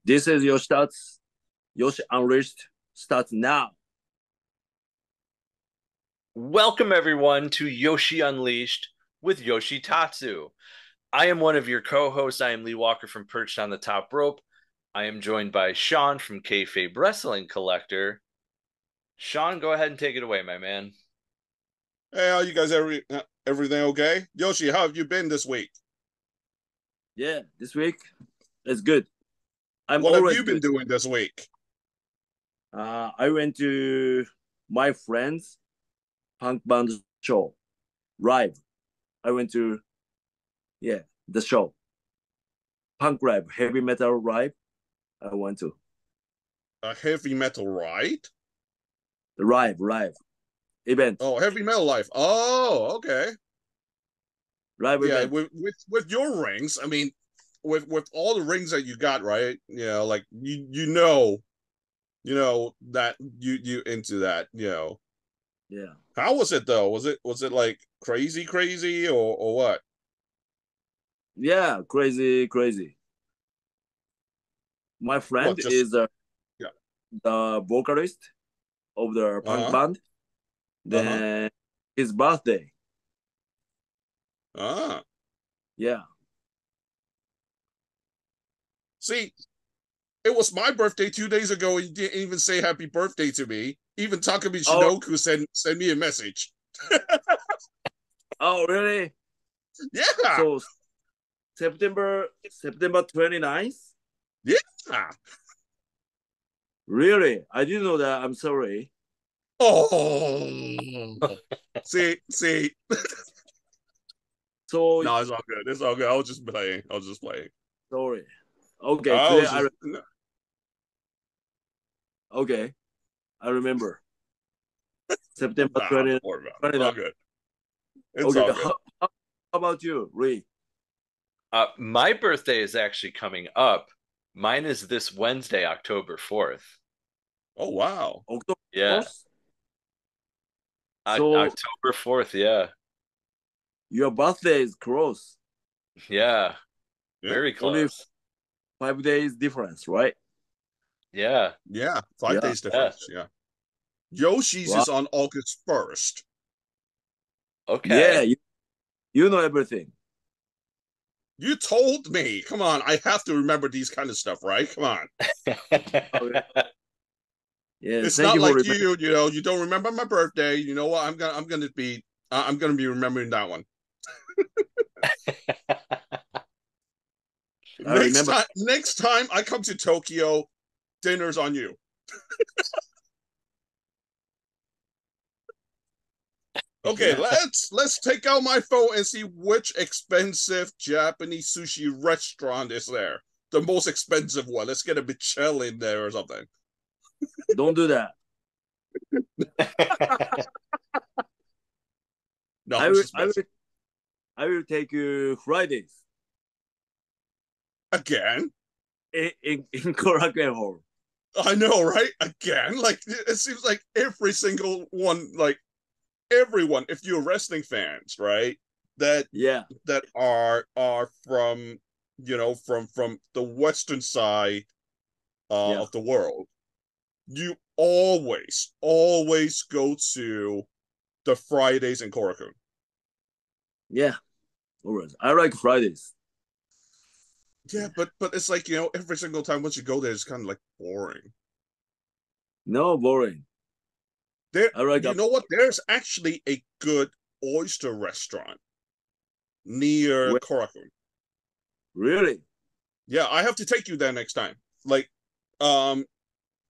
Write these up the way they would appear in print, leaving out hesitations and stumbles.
This is Yoshi Tatsu. Yoshi Unleashed starts now. Welcome everyone to Yoshi Unleashed with Yoshi Tatsu. I am one of your co-hosts. I am Lee Walker from Perched on the Top Rope. I am joined by Sean from Kayfabe Wrestling Collector. Sean, go ahead and take it away, my man. Hey, how you guys? Everything okay? Yoshi, how have you been this week? Yeah, this week is good. I'm What have always you been good. doing this week? I went to my friend's punk band show live. I went to the show punk live, heavy metal live. I went to A heavy metal ride? the live event, Oh, heavy metal life. Oh, okay. live Yeah, event. with your rings, I mean, with all the rings that you got, right? You know, like you know that you into that. Yeah, How was it though? Was it like crazy or what? yeah, crazy. My What friend just is yeah? the vocalist of the punk Uh-huh. band. Uh-huh. Then his birthday. Ah. Yeah. See, it was my birthday 2 days ago, and you didn't even say happy birthday to me. Even Takumi Oh, Shinoku send me a message. oh, really? Yeah, So September 29th? yeah. Really? I didn't know that. I'm sorry. Oh, see. So No, it's all good. It's all good. I was just playing. sorry. Okay, I today was just okay. I remember. September nah. 20, Don't worry about it. It's 29. all good. It's Okay. all good. How about you, Ray? My birthday is actually coming up. Mine is this Wednesday, October 4th. Oh wow. October Yeah, 4th? So October 4th. Yeah, your birthday is close. yeah, Yeah, very Only close. 5 days difference, right? Yeah, yeah. Five Yeah. days yeah. difference. Yeah. Yoshi's Wow. is on August 1st. Yeah, Okay. you know everything. You told me. Come on, I have to remember these kind of stuff, right? Come on. Okay. Yeah, It's thank not you for like remembering. you don't remember my birthday. You know what? I'm gonna be remembering that one. I Next remember. time next time I come to Tokyo, dinner's on you. Okay, Yeah. let's take out my phone and see which expensive Japanese sushi restaurant is there. The most expensive one. Let's get a Michelin in there or something. Don't do that. No, I I'm will just I will messing. I will take you Fridays Again? in Korakuen Hall. I know, right? Again? Like it seems like every single one, like everyone, if you're wrestling fans, right, that Yeah, that are from from the western side yeah, of the world, you always go to the Fridays in Korakuen. yeah. Always. I like Fridays. Yeah, but it's like every single time once you go there, it's kind of like boring. No boring. There, I like you know what? There's actually a good oyster restaurant near wait, Korakuen. really. Yeah, I have to take you there next time. Like, um,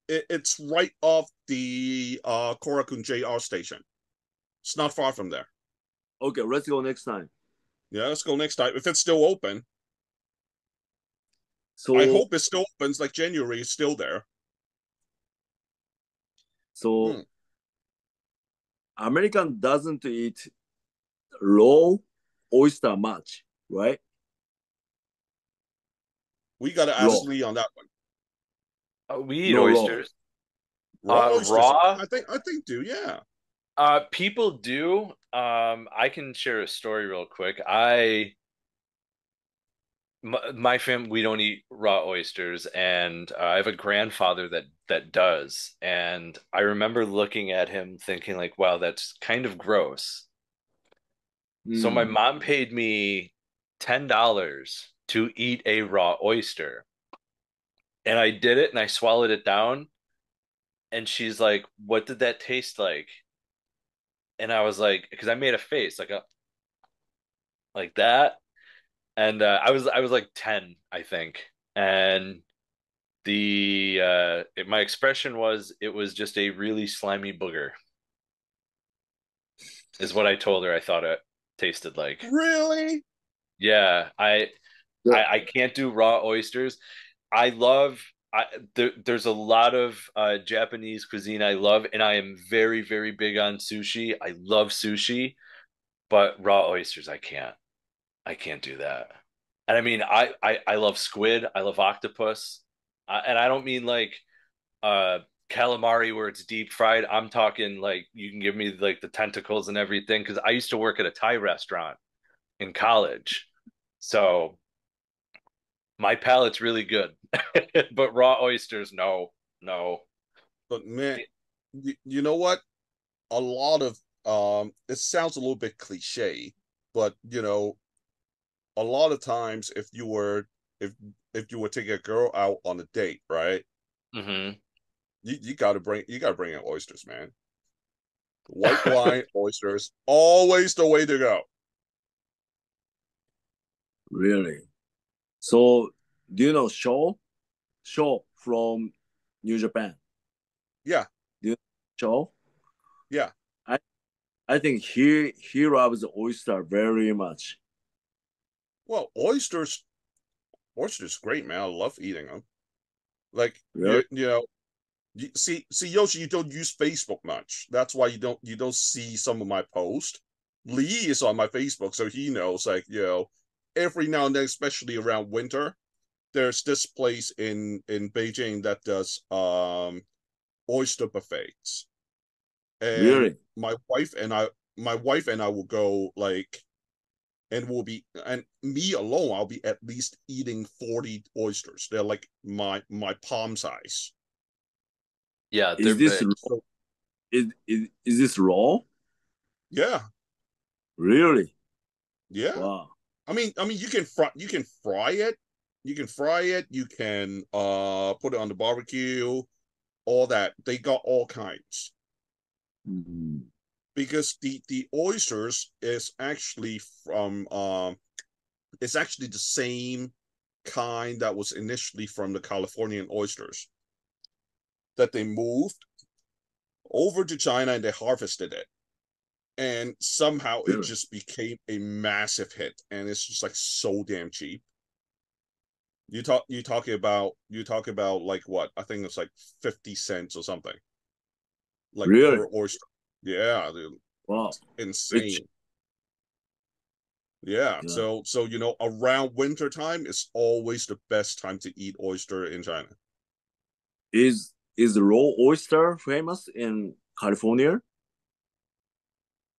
it's right off the Korakuen JR station. It's not far from there. Okay, let's go next time. Yeah, let's go next time if it's still open. I So hope it still opens. Like January is still there. so Hmm. American doesn't eat raw oyster much, right? We got to Raw, ask Lee on that one. We eat no raw. oysters. Raw oysters. Raw. I think do. Yeah. People do. I can share a story real quick. my family, we don't eat raw oysters, and I have a grandfather that does. And I remember looking at him thinking like, wow, that's kind of gross. So my Mm. mom paid me $10 to eat a raw oyster. And I did it and I swallowed it down. And she's like, "What did that taste like?" And I was like, because I made a face like that. And I was like 10, I think. And my expression was it was just a really slimy booger, is what I told her I thought it tasted like. Really? Yeah, Yeah. I can't do raw oysters. I love there's a lot of Japanese cuisine I love, and I am very, very big on sushi. I love sushi, but raw oysters I can't do that. And I mean I love squid, I love octopus. And I don't mean like uh calamari where it's deep fried. I'm talking like you can give me like the tentacles and everything because I used to work at a Thai restaurant in college. So my palate's really good. But raw oysters, no, no. But man, you know what? A lot of it sounds a little bit cliche, but a lot of times if if you were taking a girl out on a date, right? Hmm. You gotta bring in oysters, man. White wine, oysters, always the way to go. Really? So, do you know Shaw? Shaw from New Japan. Yeah, Do you know Shaw? yeah. I I think he loves oyster very much. Well, oysters great, man. I love eating them. Like Really? see, Yoshi, you don't use Facebook much. That's why you don't see some of my posts. Lee is on my Facebook, so he knows. Like every now and then, especially around winter, there's this place in Beijing that does oyster buffets, and Really? my wife and I will go like, and me alone, I'll be at least eating 40 oysters. They're like my palm size. Yeah, they're Is this big. So is this raw? yeah, Really? yeah. Wow. I mean, you can fry it. You can fry it. You can put it on the barbecue. All that. They got all kinds Mm. because the oysters is actually from it's actually the same kind that was initially from the Californian oysters that they moved over to China and they harvested it. And somehow it Really? just became a massive hit and it's just like so damn cheap. You talk about like what? I think it's like 50 cents or something. Like Really? per oyster. Yeah, dude. Wow. Which Insane. Yeah. yeah. So around winter time is always the best time to eat oyster in China. Is the raw oyster famous in California?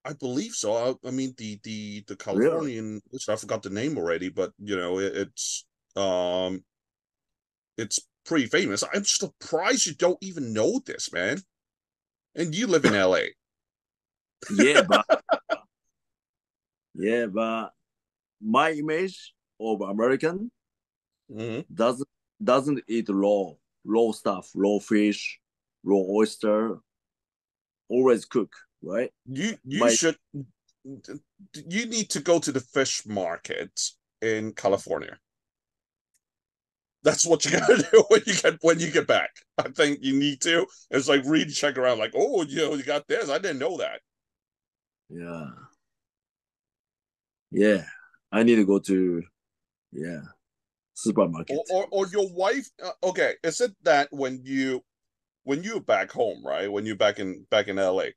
I believe so. I mean the Really? Californian, which I forgot the name already, but um it's pretty famous. I'm surprised you don't even know this, man. And you live in LA. Yeah, but my image of American Mm-hmm. doesn't doesn't eat raw stuff, raw fish, raw oyster, always cook, right? You My should you need to go to the fish market in California. That's what you gotta do when you get back. I think you need to. It's like really check around, like, oh, you got this. I didn't know that. yeah, yeah. I need to go to yeah Or supermarket. or, or your wife. Okay, is it that when you're back home, right? When you're back in LA,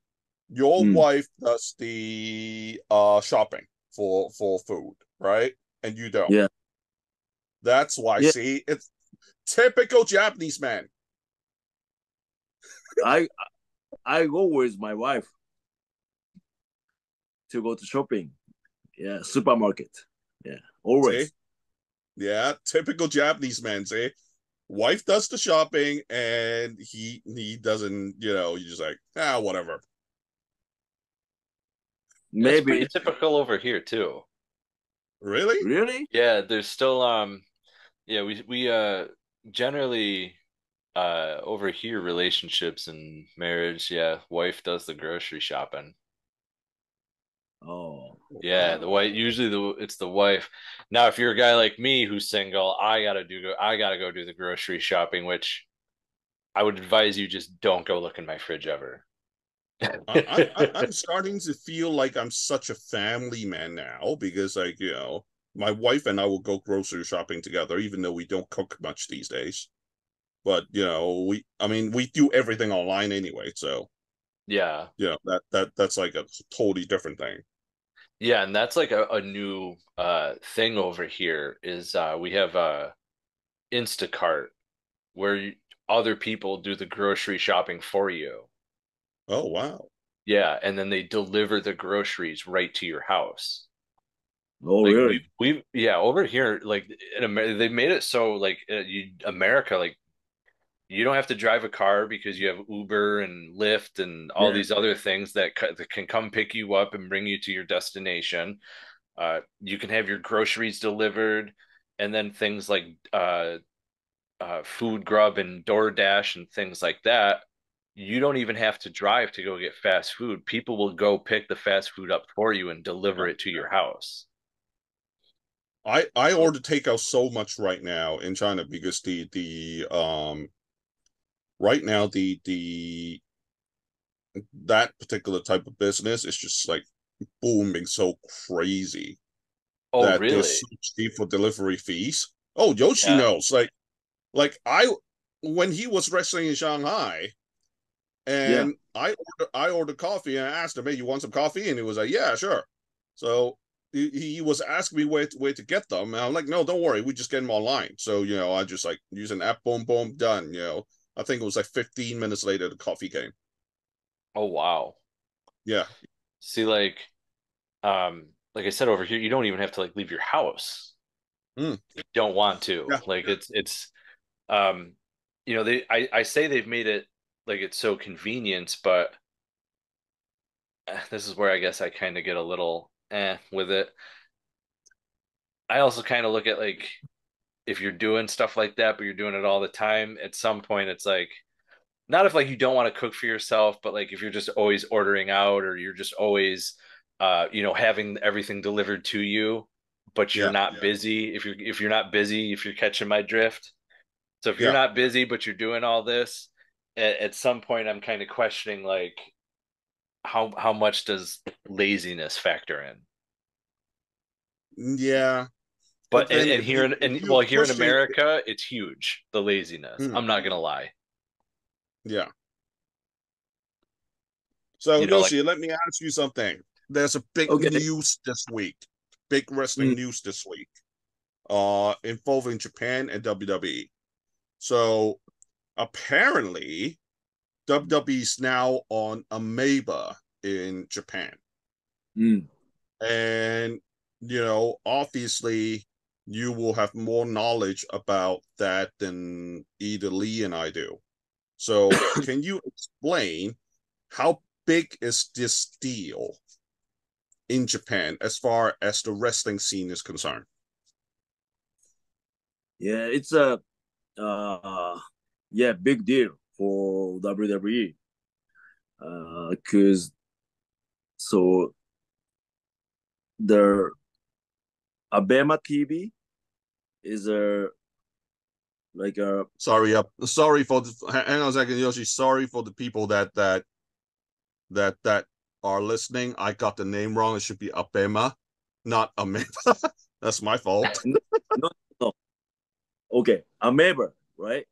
your Mm, wife does the shopping for food, right? And you don't. yeah, That's why. yeah. See, it's typical Japanese man. I I go with my wife to go to shopping. Yeah, supermarket. Yeah, See, always. Yeah, typical Japanese man, say. Wife does the shopping and he doesn't, he's just like, whatever. That's pretty Maybe. typical over here too. Really? Really? Yeah, there's still yeah, we generally over here relationships and marriage, yeah, wife does the grocery shopping. Oh. Yeah, the Wow. wife usually it's the wife. Now, if you're a guy like me who's single, I gotta go do the grocery shopping, which I would advise you just don't go look in my fridge ever. I'm starting to feel like I'm such a family man now because, like, my wife and I will go grocery shopping together, even though we don't cook much these days. But we do everything online anyway, so Yeah. that's like a totally different thing. Yeah, and that's like a new thing over here is we have Instacart where other people do the grocery shopping for you. Oh wow. Yeah, and then they deliver the groceries right to your house. Oh, Like really? we've yeah, over here like in America they've made it so like America like you don't have to drive a car because you have Uber and Lyft and all Yeah. these other things that can come pick you up and bring you to your destination. You can have your groceries delivered, and then things like Food Grub and DoorDash and things like that. You don't even have to drive to go get fast food. People will go pick the fast food up for you and deliver Yeah. it to your house. I order takeout so much right now in China because the right now the that particular type of business is just like booming so crazy Oh, that there's really? so cheap for delivery fees. Oh, Yoshi Yeah. knows. Like I when he was wrestling in Shanghai Yeah. and I ordered coffee and I asked him, "Hey, you want some coffee?" And he was like, "Yeah, sure." So he was asking me where to get them, and I'm like, "No, don't worry, we just get them online." So I just like use an app, boom, boom, done. I think it was like 15 minutes later the coffee came. Oh, wow. Yeah. See, like I said over here, you don't even have to like leave your house. Mm. You don't want to. Yeah. Like it's um I say they've made it like it's so convenient, but this is where I guess I kind of get a little with it. I also kind of look at like if you're doing stuff like that, but you're doing it all the time, at some point it's like not if like you don't want to cook for yourself, but like if you're just always ordering out or you're just always having everything delivered to you, but you're Yeah. not busy. If you're not busy, if you're catching my drift. So if you're Yeah. not busy but you're doing all this, at some point I'm kind of questioning like how much does laziness factor in? Yeah. But But then and if here you in if and you well here in push it, America, it's huge, the laziness. mm, I'm not gonna lie. yeah. So Like Yoshi, let me ask you something. There's a big Okay. news this week, big wrestling Mm. news this week, involving Japan and WWE. So apparently, WWE is now on Amoeba in Japan, Mm. and obviously, you will have more knowledge about that than either Lee and I do. So, can you explain how big is this deal in Japan as far as the wrestling scene is concerned? Yeah, it's a yeah, big deal for WWE. Cause so the Abema TV is a like a Sorry for hang on a second, Yoshi. Sorry for the people that are listening. I got the name wrong. It should be Abema, not Amoeba. That's my fault. no, no, no. Okay, Amoeba, right?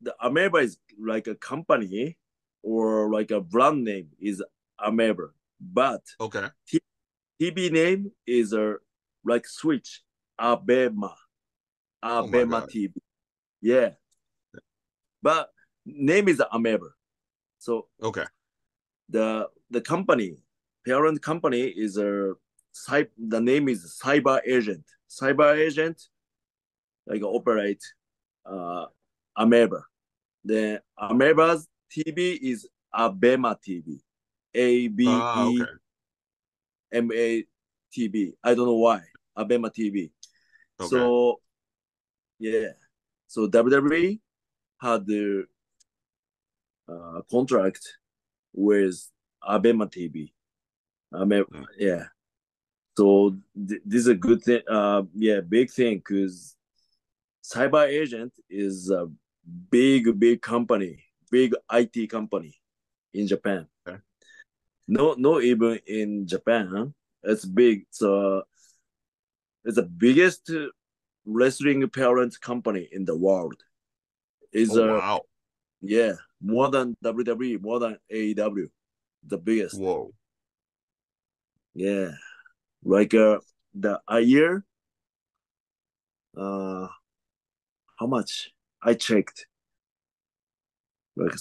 The Amoeba is like a company or like a brand name is Amoeba, but Okay. TV name is a like Switch Abema, Oh my Abema god. TV. Yeah, but name is Amoeba. So Okay. the company parent company is a the name is Cyber Agent. Cyber Agent like operate Ameba. The Ameba's TV is Abema TV. Okay. ABEMA TV. I don't know why. Abema TV. Okay. So yeah. So WWE had the contract with Abema TV. Mm. Yeah. So this is a good thing. Yeah, big thing because Cyber Agent is a big company, big IT company in Japan. Okay. No, not even in Japan. Huh? It's big. So it's the biggest wrestling parent company in the world. Is Oh a wow. yeah more than WWE, more than AEW, the biggest. Whoa. Yeah, like the a year. Uh, how much? I checked like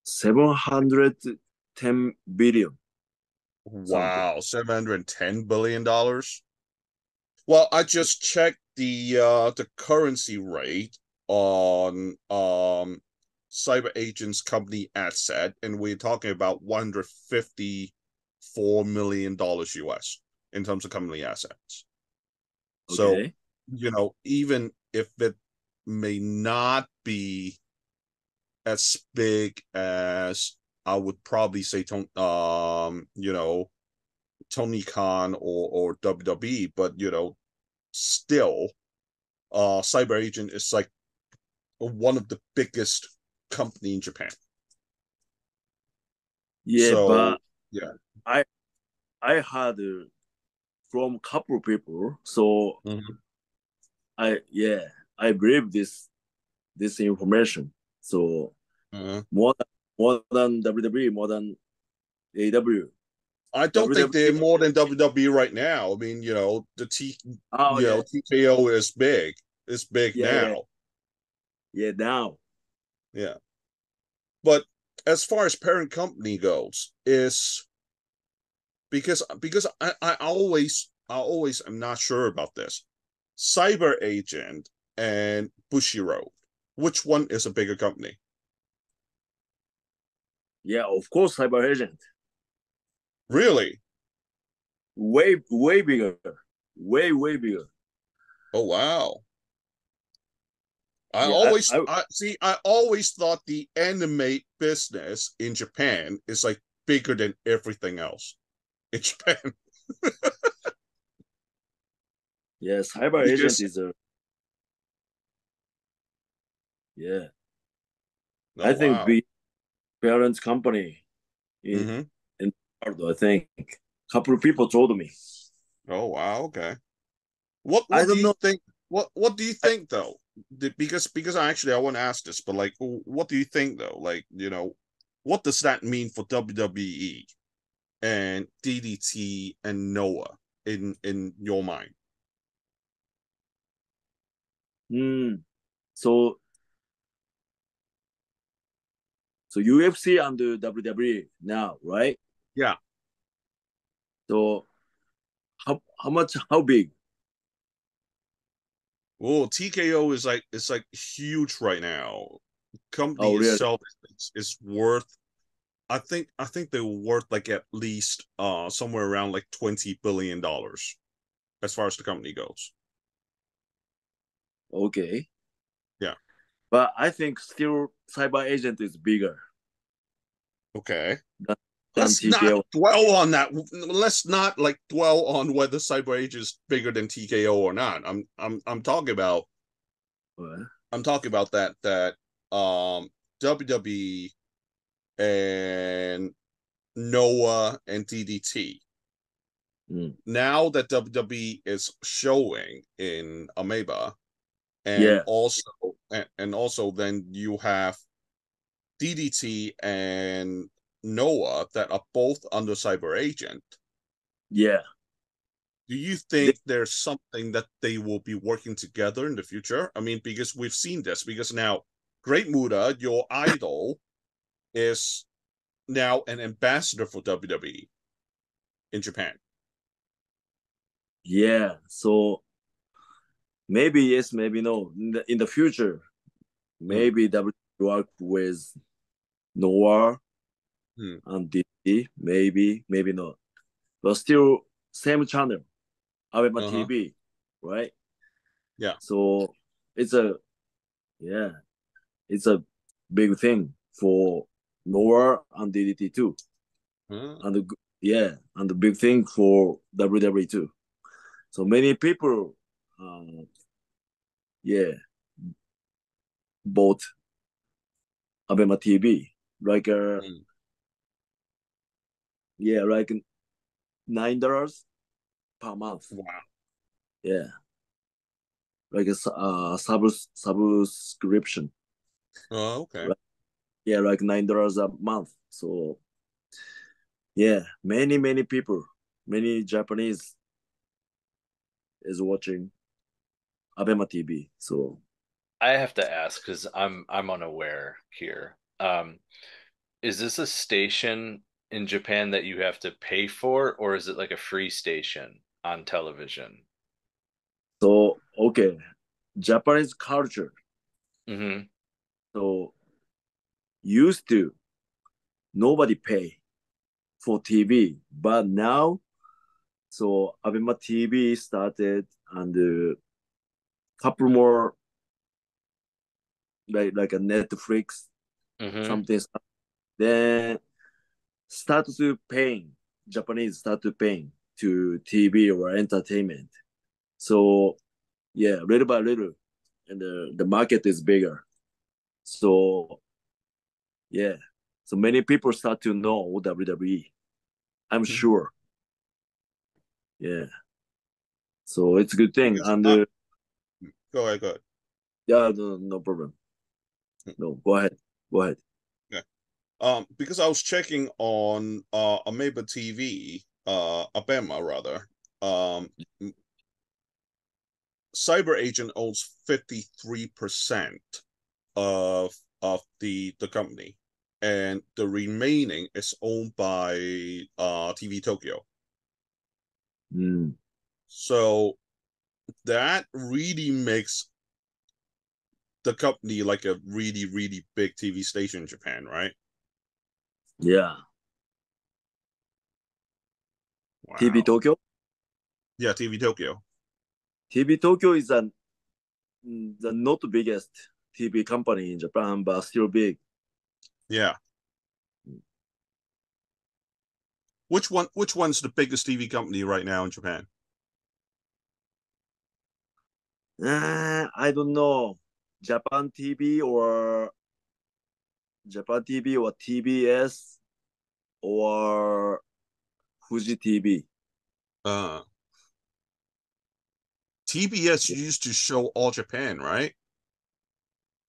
710 billion something. Wow. $710 billion. Well, I just checked the currency rate on Cyber Agent's company asset, and we're talking about $154 million US in terms of company assets. So, Okay. even if it may not be as big as I would probably say Tony Khan or WWE, but still, Cyber Agent is like one of the biggest company in Japan. Yeah, So but yeah. I I heard from couple people, so Mm-hmm. I believe this information. So Uh-huh. more than WWE, more than AW. I don't think they're WWE. more than WWE right now. I mean, Oh yeah, TKO is big. It's big yeah, yeah, now. yeah. Now, Yeah. But as far as parent company goes, is because I always am not sure about this. Cyber Agent and Bushiroad, which one is a bigger company? yeah, of course, Cyber Agent, Really? way bigger, way bigger. Oh wow. I Yeah, always I see I always thought the anime business in Japan is like bigger than everything else in Japan. yeah, Cyber Agent Because is a yeah. oh I think wow. big parent company in Mm-hmm. in the world. I think couple of people told me. Oh wow, okay. What I what do don't you know. think? What do you I, think though? Because I want to ask this, but like, what do you think though? Like, what does that mean for WWE and DDT and Noah in your mind? mm, so UFC and the WWE now, right? Yeah. So how much? How big? Well, TKO is like huge right now. Company Oh really? itself is worth. I think they're worth like at least somewhere around like $20 billion as far as the company goes. Okay. Yeah. But I think still Cyber Agent is bigger Okay. than, than Let's not TKO. dwell on that. Let's not like dwell on whether Cyber Age is bigger than TKO or not. I'm talking about that WWE and Noah and DDT. Mm. Now that WWE is showing in Ameba, and Yeah, also then you have DDT and Noah that are both under Cyber Agent. yeah. Do you They, think there's something that they will be working together in the future? I mean, because we've seen this, because now Great Muda, your idol, is now an ambassador for WWE in Japan. yeah. So maybe yes, maybe no. In the future, Hmm. maybe W work with Noah Hmm. and DD. Maybe not. But still, same channel, Abema Uh-huh. TV, right? Yeah. So it's a yeah, it's a big thing for Noah and DDT too, Huh? and yeah, and the big thing for WWE too. So many people, yeah, bought Abema TV, like Hmm. yeah, like $9 per month. Wow. Yeah, like a subscription. Oh, okay. Right? Yeah, like $9 a month. So yeah, many people, many Japanese is watching Abema TV. So I have to ask because I'm unaware here. Is this a station in Japan that you have to pay for, or is it like a free station on television? okay, Japanese culture. Hmm. So used to nobody pay for TV, but now so Abema TV started and couple more like a Netflix Hmm. something. Then start to paying Japanese start to paying to TV or entertainment. So yeah, little by little, and the market is bigger. So yeah, so many people start to know WWE. I'm sure. Yeah, so it's a good thing. Because And go ahead, go ahead. yeah, no problem. No, go ahead, go ahead. Yeah. Because I was checking on Ameba TV, Abema rather. Um, Cyber Agent owns 53% of the company, and the remaining is owned by TV Tokyo. Mm, So that really makes the company like a really big TV station in Japan, right? yeah, TV Wow. Tokyo. Yeah, TV Tokyo. TV Tokyo is the not biggest TV company in Japan, but still big. Yeah. Which one's the biggest TV company right now in Japan? I don't know. Japan TV or Japan TV or TBS or Fuji TV. Uh TBS used to show All Japan, right?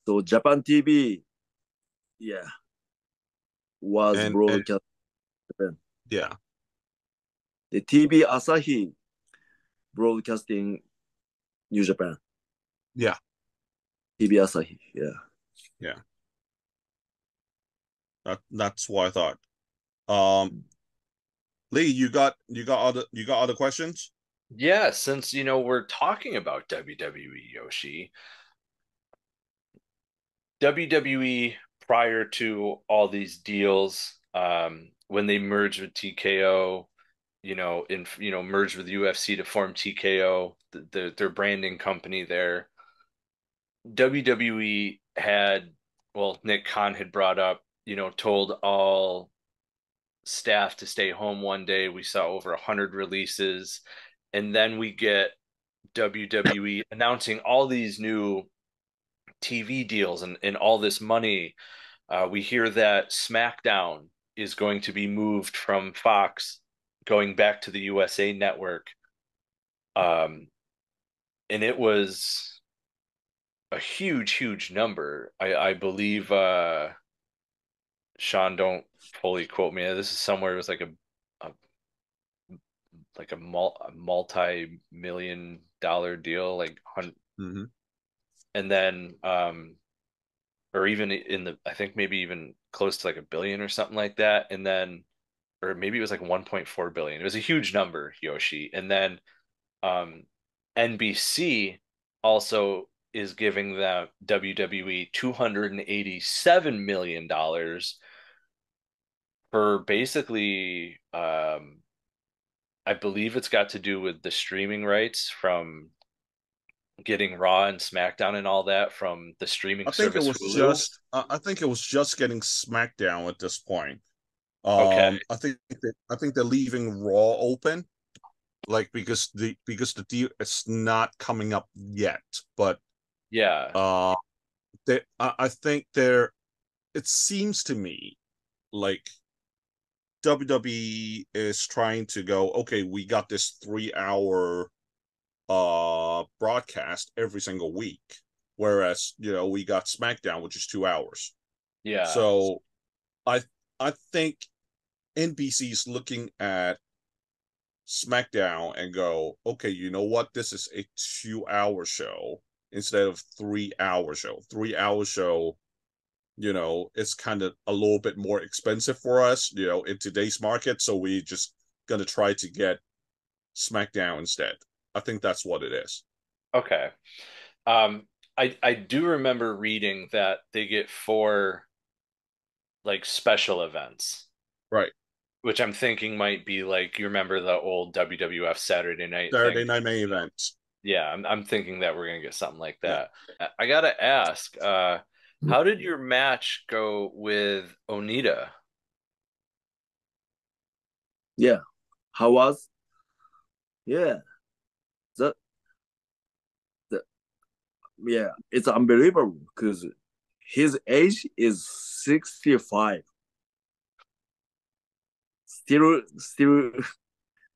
So Japan TV, yeah, was And broadcast. yeah. The TV Asahi broadcasting New Japan. Yeah. TV Asahi, yeah. Yeah. That's what I thought. Um Lee, you got other questions? Yeah, since we're talking about WWE, Yoshi, WWE prior to all these deals, when they merged with TKO, merged with UFC to form TKO, their branding company there. WWE had, well, Nick Khan had brought up, told all staff to stay home one day. We saw over 100 releases, and then we get WWE announcing all these new TV deals and all this money. We hear that SmackDown is going to be moved from Fox, going back to the USA Network. Um, and it was a huge number. I believe, Sean, don't fully quote me. This is somewhere it was a a multi-million dollar deal, Mm-hmm. and then or even in the, I think maybe even close to like a billion or something like that, and then or maybe it was like 1.4 billion. It was a huge number, Yoshi. And then Um, NBC also is giving the WWE $287 million for basically, I believe it's got to do with the streaming rights from getting Raw and SmackDown and all that from the streaming I think it service was Hulu. just I think it was just getting SmackDown at this point. Okay. I think they're leaving Raw open, like because the deal it's not coming up yet. But Yeah. uh, I think they're. It seems to me like WWE is trying to go. Okay, we got this 3 hour broadcast every single week, whereas we got SmackDown, which is 2 hours. Yeah. So I I think NBC is looking at SmackDown and go, okay, you know what? This is a 2 hour show instead of 3 hour show. 3 hour show, it's kind of a little bit more expensive for us, in today's market. So we just gonna try to get SmackDown instead. I think that's what it is. Okay. I do remember reading that they get four like special events, Right. which I'm thinking might be like you remember the old WWF Saturday Night Saturday thing. Night Main Event. Yeah, I'm thinking that we're gonna get something like Yeah. that. I gotta ask, how did your match go with Onita? Yeah. How was? Yeah. That, that yeah, it's unbelievable because his age is 65. Still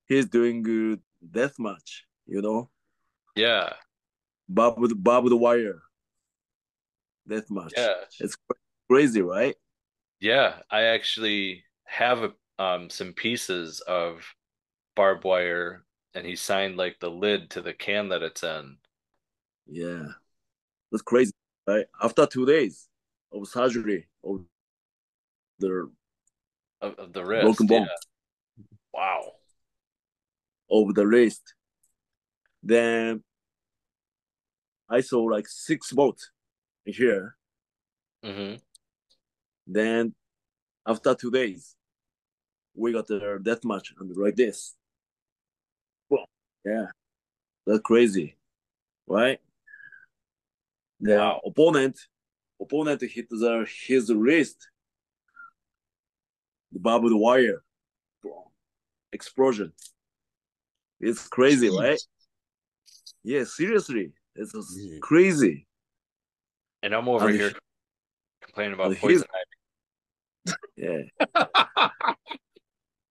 he's doing good death match, Yeah, barbed wire death match. yeah, It's crazy, right? yeah. I actually have some pieces of barbed wire, and he signed like the lid to the can that it's in Yeah. That's crazy, right? After 2 days of surgery of the of the broken wrist. Yeah. bone Wow. of the wrist, then I saw like 6 bolts here. Hmm. Then after 2 days, we got the death match and like this. Well, yeah, that's crazy, right? The Wow. opponent hit his wrist, the barbed wire explosion. It's crazy, right? Jeez. Yeah, seriously, it's Yeah. crazy. And I'm over And here complaining and about poison yeah,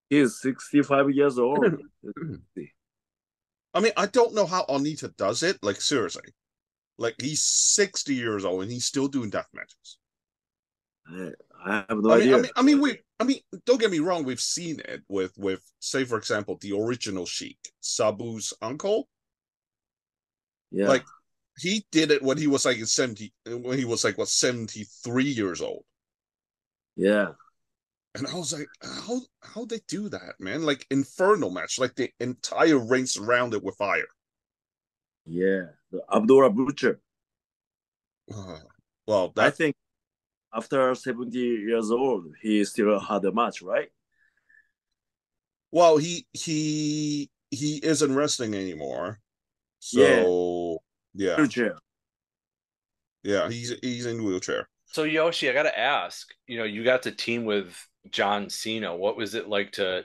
he's 65 years old. I mean, I don't know how Onita does it. Like, seriously. Like, he's 60 years old and he's still doing death matches. I have no idea. Don't get me wrong. We've seen it with, say, for example, the original Sheik, Sabu's uncle. Yeah, Like, he did it when he was like 70, when he was like, what, 73 years old. yeah, And I was like, how they do that, man? Like, Inferno match, like the entire ring surrounded with fire. yeah. The Abdullah Butcher. Uh, well, I that think after 70 years old, he still had a match, right? well, he isn't wrestling anymore. Yeah, So yeah, wheelchair. yeah, he's in wheelchair. So Yoshi, I gotta ask, you got to team with John Cena. What was it like to,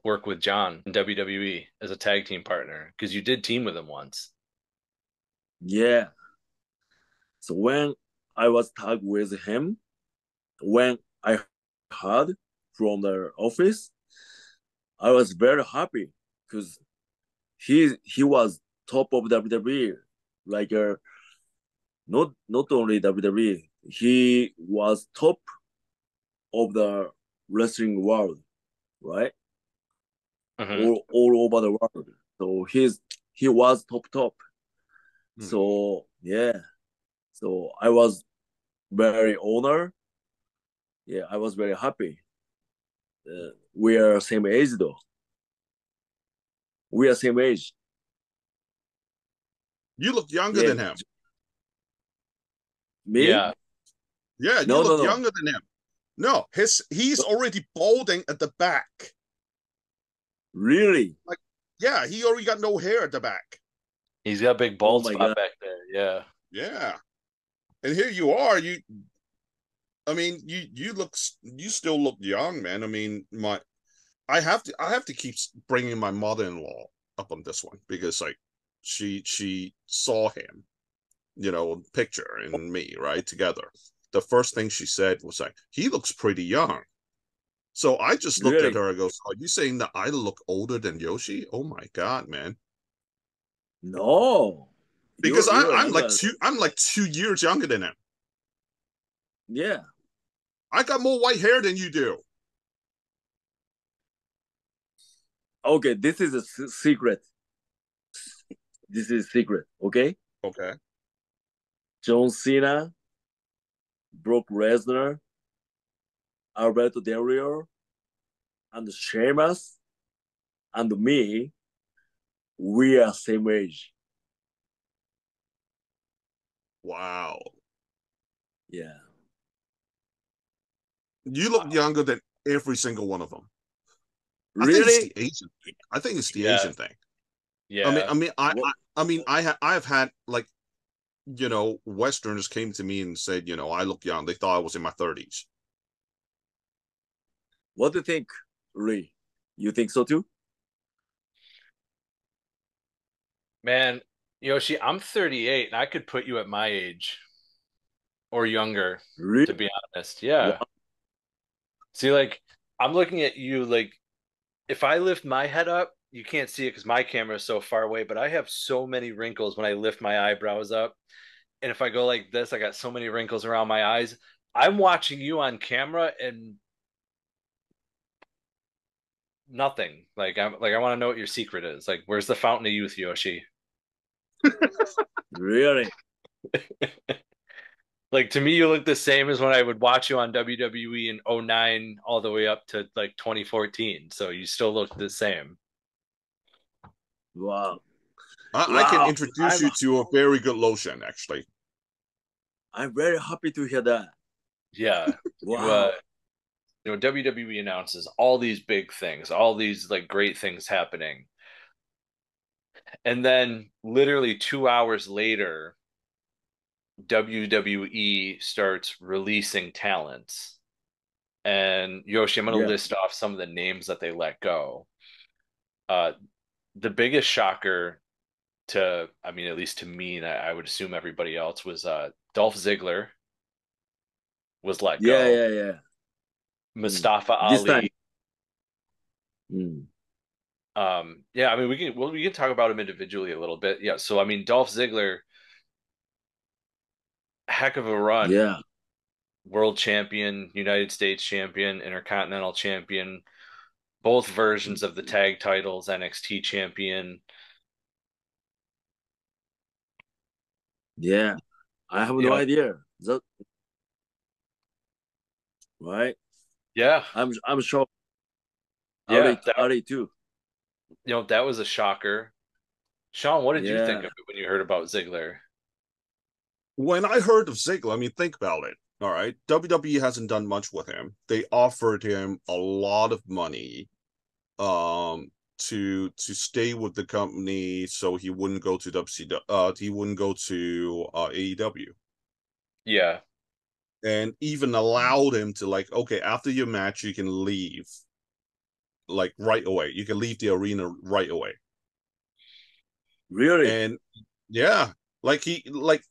work with John in WWE as a tag team partner? Because you did team with him once. Yeah. So when I was tagged with him, when I heard from the office, I was very happy because he was top of WWE, like not only WWE, he was top of the wrestling world, right? Hmm. All over the world. So he was top. Hmm. So yeah, so I was very honored. Yeah, I was very happy. We are same age though. We are same age. You look younger Yeah. than him. Me? Yeah. Yeah, you No, no, look no. younger than him. No, he's already balding at the back. Really? Like, yeah, he already got no hair at the back. He's got a big Oh bald my spot God. back there. Yeah. Yeah, and here you are. I mean, you still look young, man. I mean, I have to keep bringing my mother-in-law up on this one because like she saw him, picture and me right together. The first thing she said was like, "He looks pretty young." So I just looked at Really? her and goes, "Are you saying that I look older than Yoshi?" Oh my god, man! No. Because You're I'm like younger. 2 years younger than him. Yeah. I got more white hair than you do. Okay, this is a secret. This is secret, okay? Okay. John Cena, Brock Lesnar, Alberto Del Rio, and Sheamus, and me, we are same age. Wow. Yeah. You look younger than every single one of them. I think it's Really? the Asian thing. I think it's the Yeah. Asian thing. Yeah. What? I've had like Westerners came to me and said, I look young. They thought I was in my 30s. What do you think, Lee? You think so too? Man, Yoshi, I'm 38 and I could put you at my age or younger, Really? to be honest. Yeah. Wow. See, like, I'm looking at you, like, if I lift my head up, you can't see it because my camera is so far away, but I have so many wrinkles when I lift my eyebrows up. And if I go like this, I got so many wrinkles around my eyes. I'm watching you on camera and nothing. I want to know what your secret is. Like, where's the fountain of youth, Yoshi? Really? Like to me, you look the same as when I would watch you on WWE in '09 all the way up to like 2014. So you still look the same. Wow. I can Wow. introduce you to a very good lotion, actually. I'm very happy to hear that. Yeah. You Wow. WWE announces all these big things, all these like great things happening. And then literally 2 hours later, WWE starts releasing talents. And Yoshi, I'm going to Yeah. list off some of the names that they let go. Uh, the biggest shocker to, I mean, at least to me, and I would assume everybody else, was Dolph Ziggler was let Yeah, go. yeah, yeah. Mm. Mustafa This time. Ali. Mm. Yeah, I mean, we can talk about him individually a little bit. Yeah, so I mean, Dolph Ziggler, heck of a run. Yeah. World champion, United States champion, Intercontinental champion, both versions of the tag titles, NXT champion. Yeah. I have You no know, idea. That, right? yeah, I'm sure yeah, Ali too. that was a shocker. Sean, what did you think Yeah. of it when you heard about Ziggler? When I heard of Ziggler, I mean, think about it. All right, WWE hasn't done much with him. They offered him a lot of money, to stay with the company, so he wouldn't go to he wouldn't go to AEW, Yeah, and even allowed him to like, okay, after your match, you can leave like right away. You can leave the arena right away, Really? and yeah, like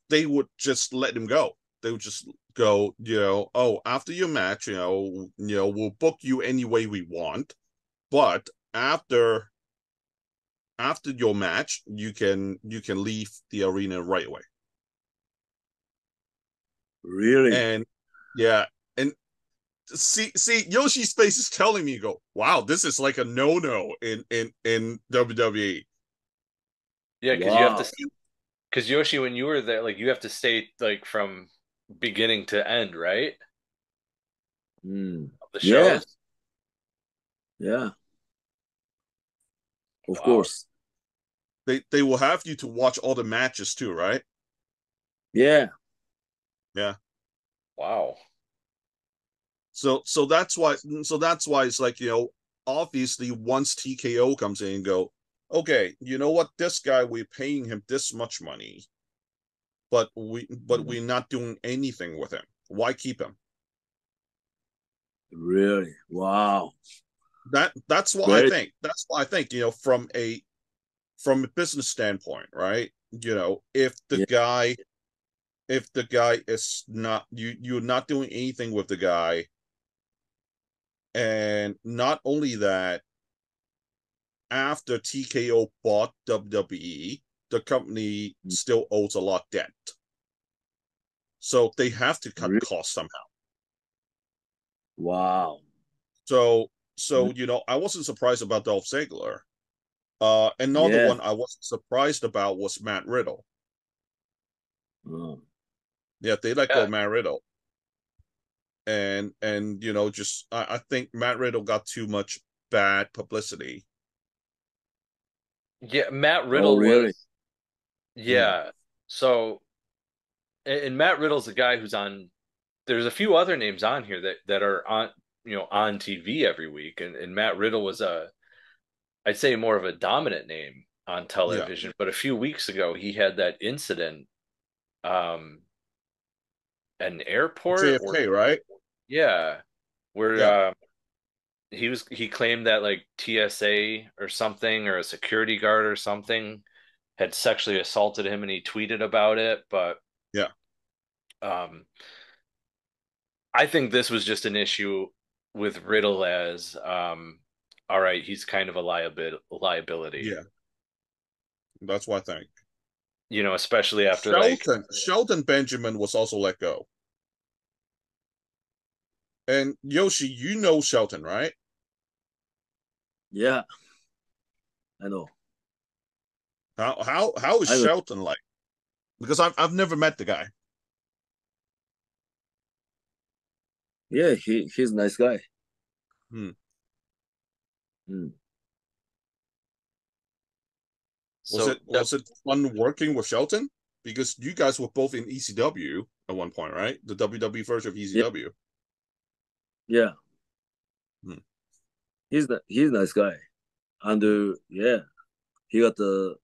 they would just let him go. They would just go, oh, after your match, we'll book you any way we want, but after your match, you can leave the arena right away. Really? And yeah, and see, Yoshi's face is telling me, go, wow, this is like a no in WWE. yeah, Wow. because Yoshi, when you were there, like you have to stay like from beginning to end, right? Mm. Of the Yeah. shows. Yeah. Of Wow. course. they will have you to watch all the matches too, right? Yeah. Yeah. Wow. So that's why it's like, obviously once TKO comes in and go, okay, you know what, this guy, we're paying him this much money, but we're not doing anything with him. Why keep him? Really? Wow. That's what I Great. think. That's what I think, from a business standpoint, right? If the Yeah. guy is not, you're not doing anything with the guy, and not only that, after TKO bought WWE, the company still owes a lot debt. So they have to cut Really? costs somehow. Wow. So I wasn't surprised about Dolph Ziggler. Another Yeah. one I wasn't surprised about was Matt Riddle. Oh. Yeah, they let go Yeah. of Matt Riddle. And just I think Matt Riddle got too much bad publicity. Yeah, Matt Oh, Riddle really? was Hmm. yeah. So and Matt Riddle's a guy who's on there's a few other names on here that are on on TV every week and Matt Riddle was I'd say more of a dominant name on Yeah. television, but a few weeks ago he had that incident um an airport or JFK, right? yeah, where Yeah. he claimed that like TSA or something or a security guard or something had sexually assaulted him and he tweeted about it, but Yeah. um I think this was just an issue with Riddle as all right, he's kind of a liability, Yeah. That's what I think. especially after like Shelton Benjamin was also let go. And Yoshi, you know Shelton, right? Yeah. I know. How is I know. Shelton like? Because I've never met the guy. Yeah. He's a nice guy. Hmm. Mm. Was so it? Was it fun working with Shelton? Because you guys were both in ECW at one point, right? The WWE version of Yeah. ECW. Yeah. Hmm. He's a nice guy, and yeah, he got a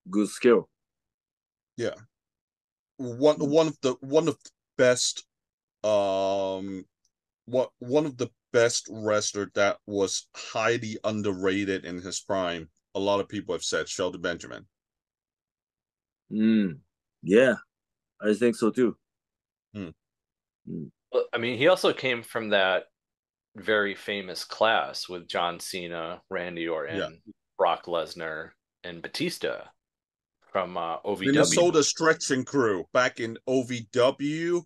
good skill. Yeah. Mm. One of the best one of the best wrestler that was highly underrated in his prime. A lot of people have said Shelton Benjamin. Mm. Yeah, I think so too. Hmm. Mm. well, I mean, he also came from that very famous class with John Cena, Randy Yeah. Orton, Brock Lesnar, and Batista from OVW. Minnesota Stretching Crew back in OVW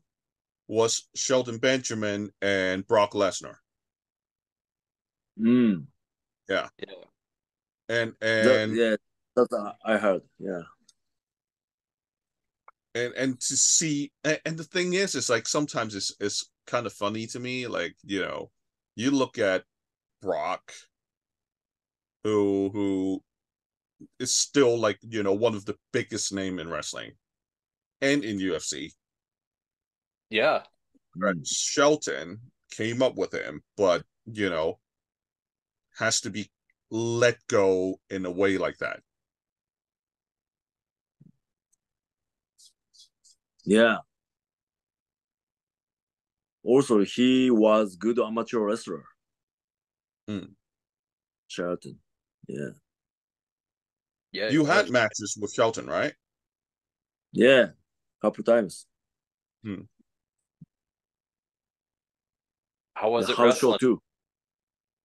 was Shelton Benjamin and Brock Lesnar. Mm. Yeah. Yeah. And and Yeah, that's I heard. Yeah. and to see, and the thing is, it's like sometimes it's kind of funny to me, like, you look at Brock, who is still, like, one of the biggest name in wrestling and in UFC. Yeah. Right. Mm. Shelton came up with him, but has to be let go in a way like that. Yeah. Also, he was good amateur wrestler, Hmm. Charlton. Yeah. Yeah. You had matches with Shelton, right? Yeah. Couple times. Hmm. How The was it house show wrestling? too.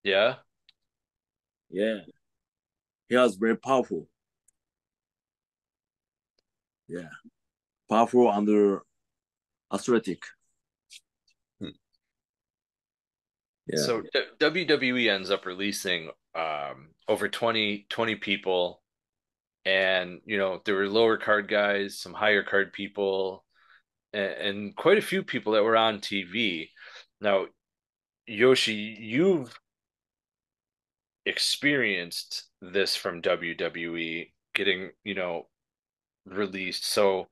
Yeah. Yeah. He was very powerful. Yeah. Powerful and athletic. Hmm. Yeah. So WWE ends up releasing over 20 people and there were lower card guys, some higher card people and quite a few people that were on TV. Now, Yoshi, you've experienced this from WWE. getting, released. So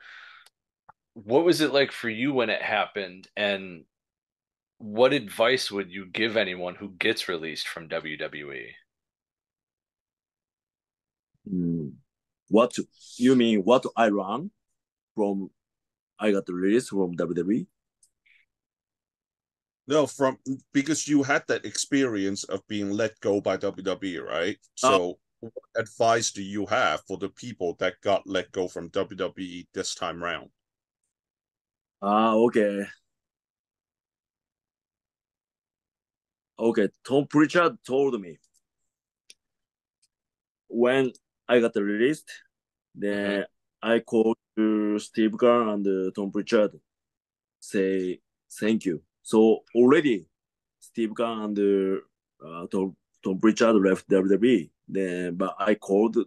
what was it like for you when it happened? And what advice would you give anyone who gets released from WWE? Mm. What you mean? What I run from? I got released from WWE. No, from because you had that experience of being let go by WWE, right? Uh, So what advice do you have for the people that got let go from WWE this time round? okay. Okay. Tom Pritchard told me when I got released, Hmm. then I called to Steve Garn and Tom Pritchard, say thank you. So already Steve Garn and Tom Pritchard left WWE. Then, but I called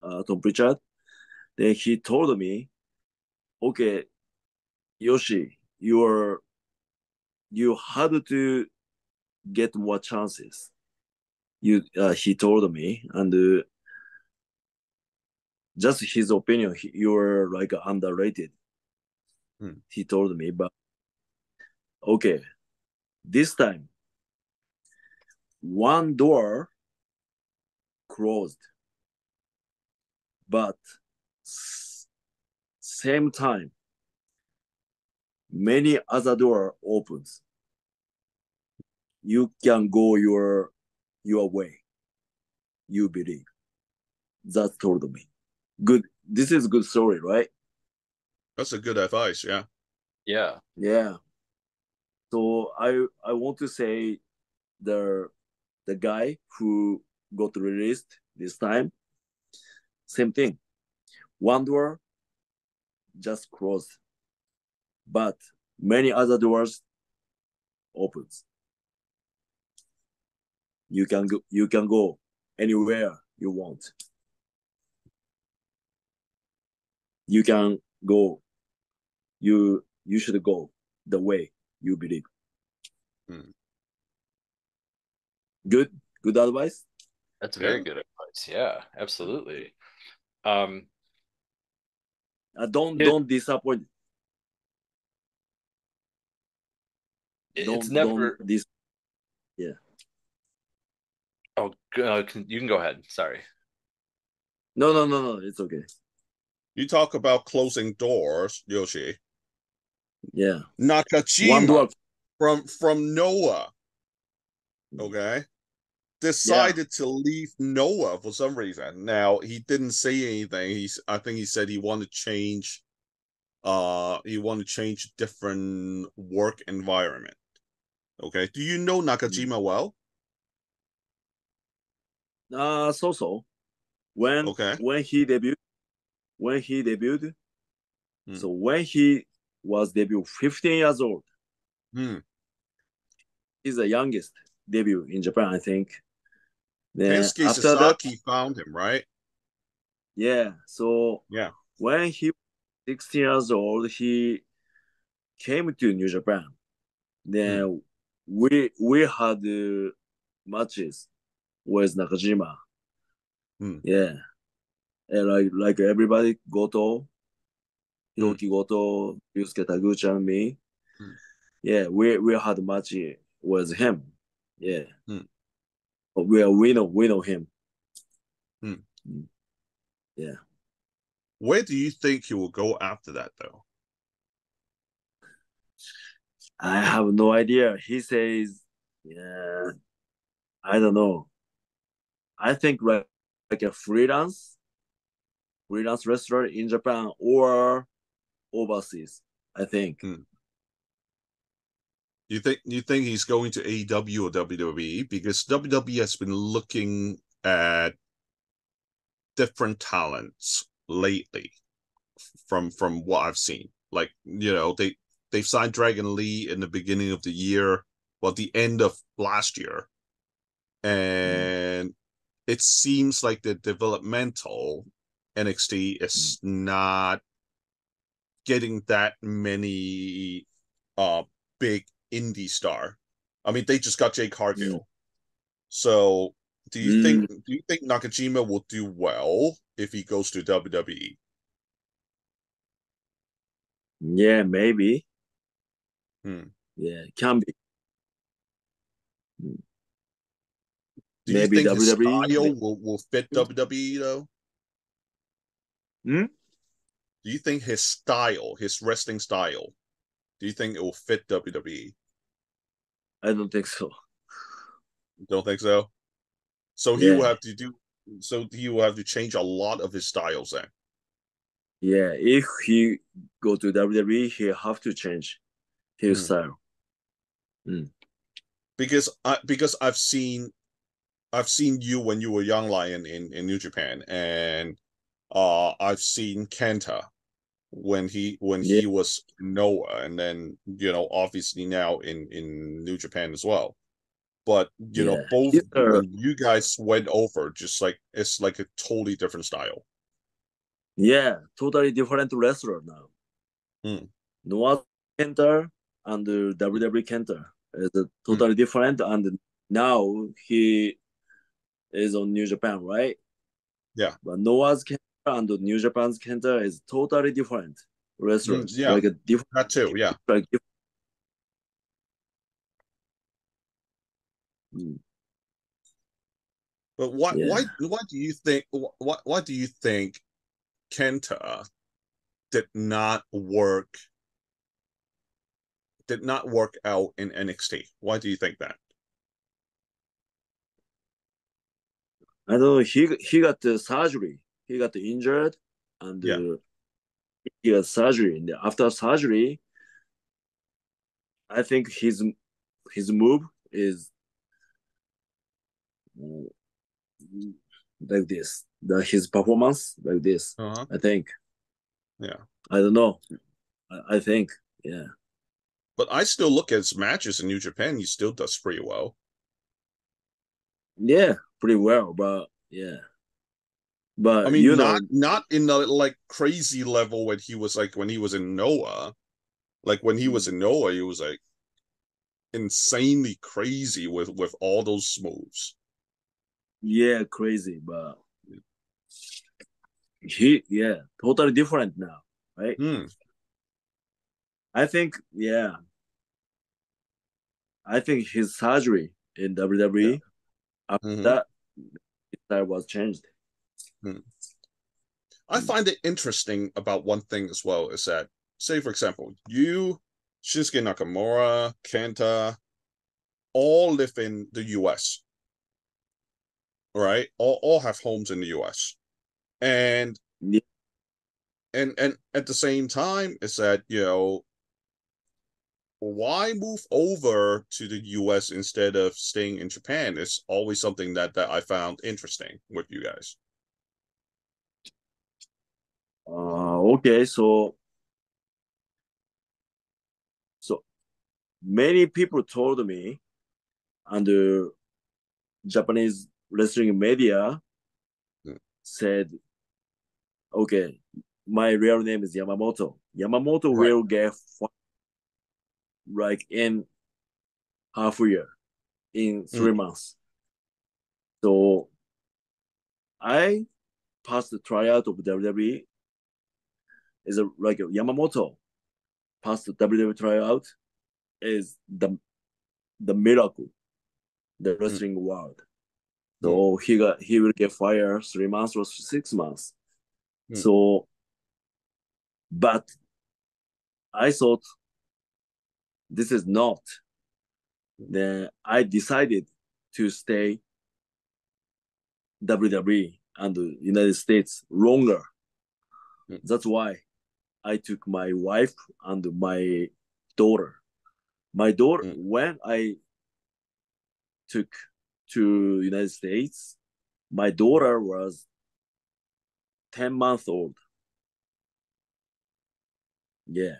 Tom Pritchard. Then he told me, okay, Yoshi, you had to get more chances. He told me, and just his opinion, you're like underrated. Hmm. He told me, but okay, this time one door closed, but same time many other door opens. You can go your way. You believe. That told me. Good. This is good story, right? That's a good advice, yeah. Yeah. Yeah. So I want to say the the guy who got released this time, same thing. One door just closed, but many other doors opens. You can go anywhere you want. You can go. You should go the way you believe. Hmm. Good good advice. That's very Yeah. good advice. Yeah, absolutely. Um, it, Don't disappoint. it's Don't never. this. Yeah. Oh, you can go ahead. Sorry. No. It's okay. You talk about closing doors, Yoshi. Yeah. One Nakajima door. from Noah, okay, Yeah. decided to leave Noah for some reason. Now he didn't say anything. I think he said he wanted to change different work environment. Okay. Do you know Nakajima well? So Okay. when he debuted, Hmm. so when he was debuted 15 years old, Hmm. he's the youngest debut in Japan, I think. Then Kensuke after that, Sasaki found him, right? yeah. So Yeah. when he was 16 years old, he came to New Japan. Hmm. Then we had matches with Nakajima. Hmm. Yeah. And like everybody, Goto, Hmm. Hiroki Goto, Yusuke Taguchi, and me. Hmm. Yeah, we had a match with him. Yeah, Hmm. but we know him. Hmm. Yeah, Where do you think he will go after that, though? I have no idea. He says, yeah, I don't know. I think like a freelance wrestler in Japan or overseas. I think. Hmm. You think he's going to AEW or WWE? Because WWE has been looking at different talents lately from what I've seen. Like, they've signed Dragon Lee in the beginning of the year, well, the end of last year. Mm, And it seems like the developmental NXT mm, is not getting that many uh big indie star. I mean, they just got Jake mm, Cargill. So do you think mm. do you think Nakajima will do well if he goes to WWE. Yeah, maybe. Hmm. Yeah, can be. Do you Maybe think his WWE. style will fit WWE though? Hmm? Do you think his style, his wrestling style, do you think it will fit WWE? I don't think so. Don't think so. So he will Yeah, have to do. So he will have to change a lot of his styles then. yeah. If he go to WWE, he have to change his Hmm. style. Mm. Because I've seen you when you were young lion in New Japan, and I've seen Kenta when Yeah, he was Noah, and then obviously now in New Japan as well. But yeah. both He's a when you guys went over, just like it's like a totally different style. yeah, totally different wrestler now. Hmm. Noah Kenter and WWE Kenter is Hmm. totally different, and now he is on New Japan, right? Yeah. But Noah's Kenter and New Japan's Kenter is totally different wrestlers, Yeah. like a different, That too. Yeah. like different. But Yeah, why do you think why do you think Kenta did not work out in NXT? Why do you think that? I don't know. He got the surgery. He got injured, and Yeah. he got surgery. And after surgery, I think his move is uh, like this. His performance like this. Uh-huh. I think. Yeah. I don't know. I think. Yeah. But I still look at his matches in New Japan. He still does pretty well. Yeah. Pretty well, but yeah. I But mean, not in the like crazy level when he was in Noah. Like when he was in Noah, he was like insanely crazy with all those moves. yeah, crazy. But yeah, totally different now, right? Hmm. I think yeah. I think his surgery in Yeah. WWE after Hmm. that his style was changed. Hmm. I find it interesting about one thing as well is that, say for example, you, Shinsuke Nakamura, Kenta, all live in the US, right? All have homes in the US. And Yeah, and at the same time is that, why move over to the US instead of staying in Japan is always something that I found interesting with you guys. okay, so many people told me and the Japanese wrestling media Mm. said, okay, my real name is Yamamoto. Yamamoto Right. will get like in half a year, in Mm. 3 months. So I passed the tryout of WWE. Is like Yamamoto passed the WWE tryout is the miracle, the Mm. wrestling world. Mm. So he will get fired 3 months or 6 months. Mm. So, but I thought this is not. Then I decided to stay WWE and the United States longer. Mm. That's why I took my wife and my daughter. My daughter, Mm. when I took to United States, my daughter was 10 months old. Yeah.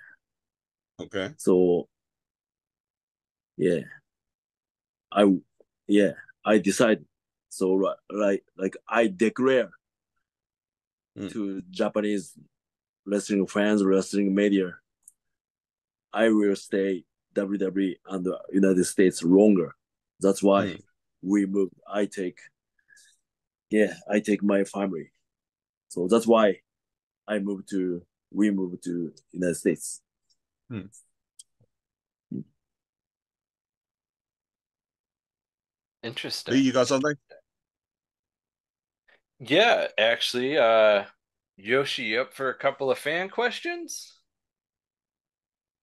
Okay. So yeah, I yeah I decided. So like I declare Mm. to Japanese wrestling fans, wrestling media, I will stay WWE and the United States longer. That's why Mm. we moved. I take my family. So that's why we moved to United States. Hmm. Interesting. Lee, you got something? Yeah, actually, Yoshi, up for a couple of fan questions?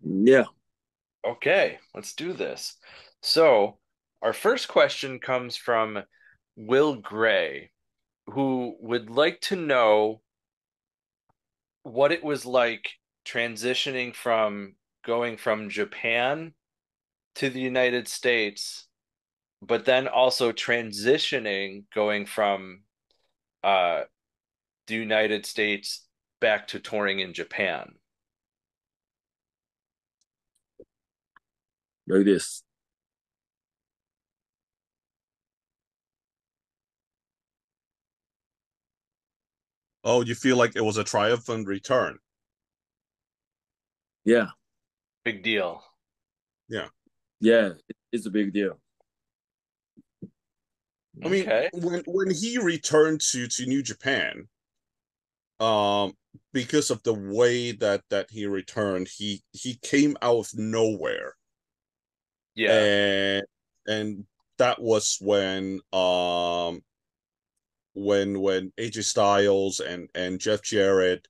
Yeah, Okay, let's do this. So, our first question comes from Will Gray, who would like to know what it was like transitioning from going from Japan to the United States, but then also transitioning going from uh, the United States back to touring in Japan. like this. Oh, you feel like it was a triumphant return? Yeah, Big deal. Yeah. yeah, it's a big deal. I mean, Okay. when he returned to New Japan, um, because of the way that he returned, he came out of nowhere, Yeah. and and that was when AJ Styles and Jeff Jarrett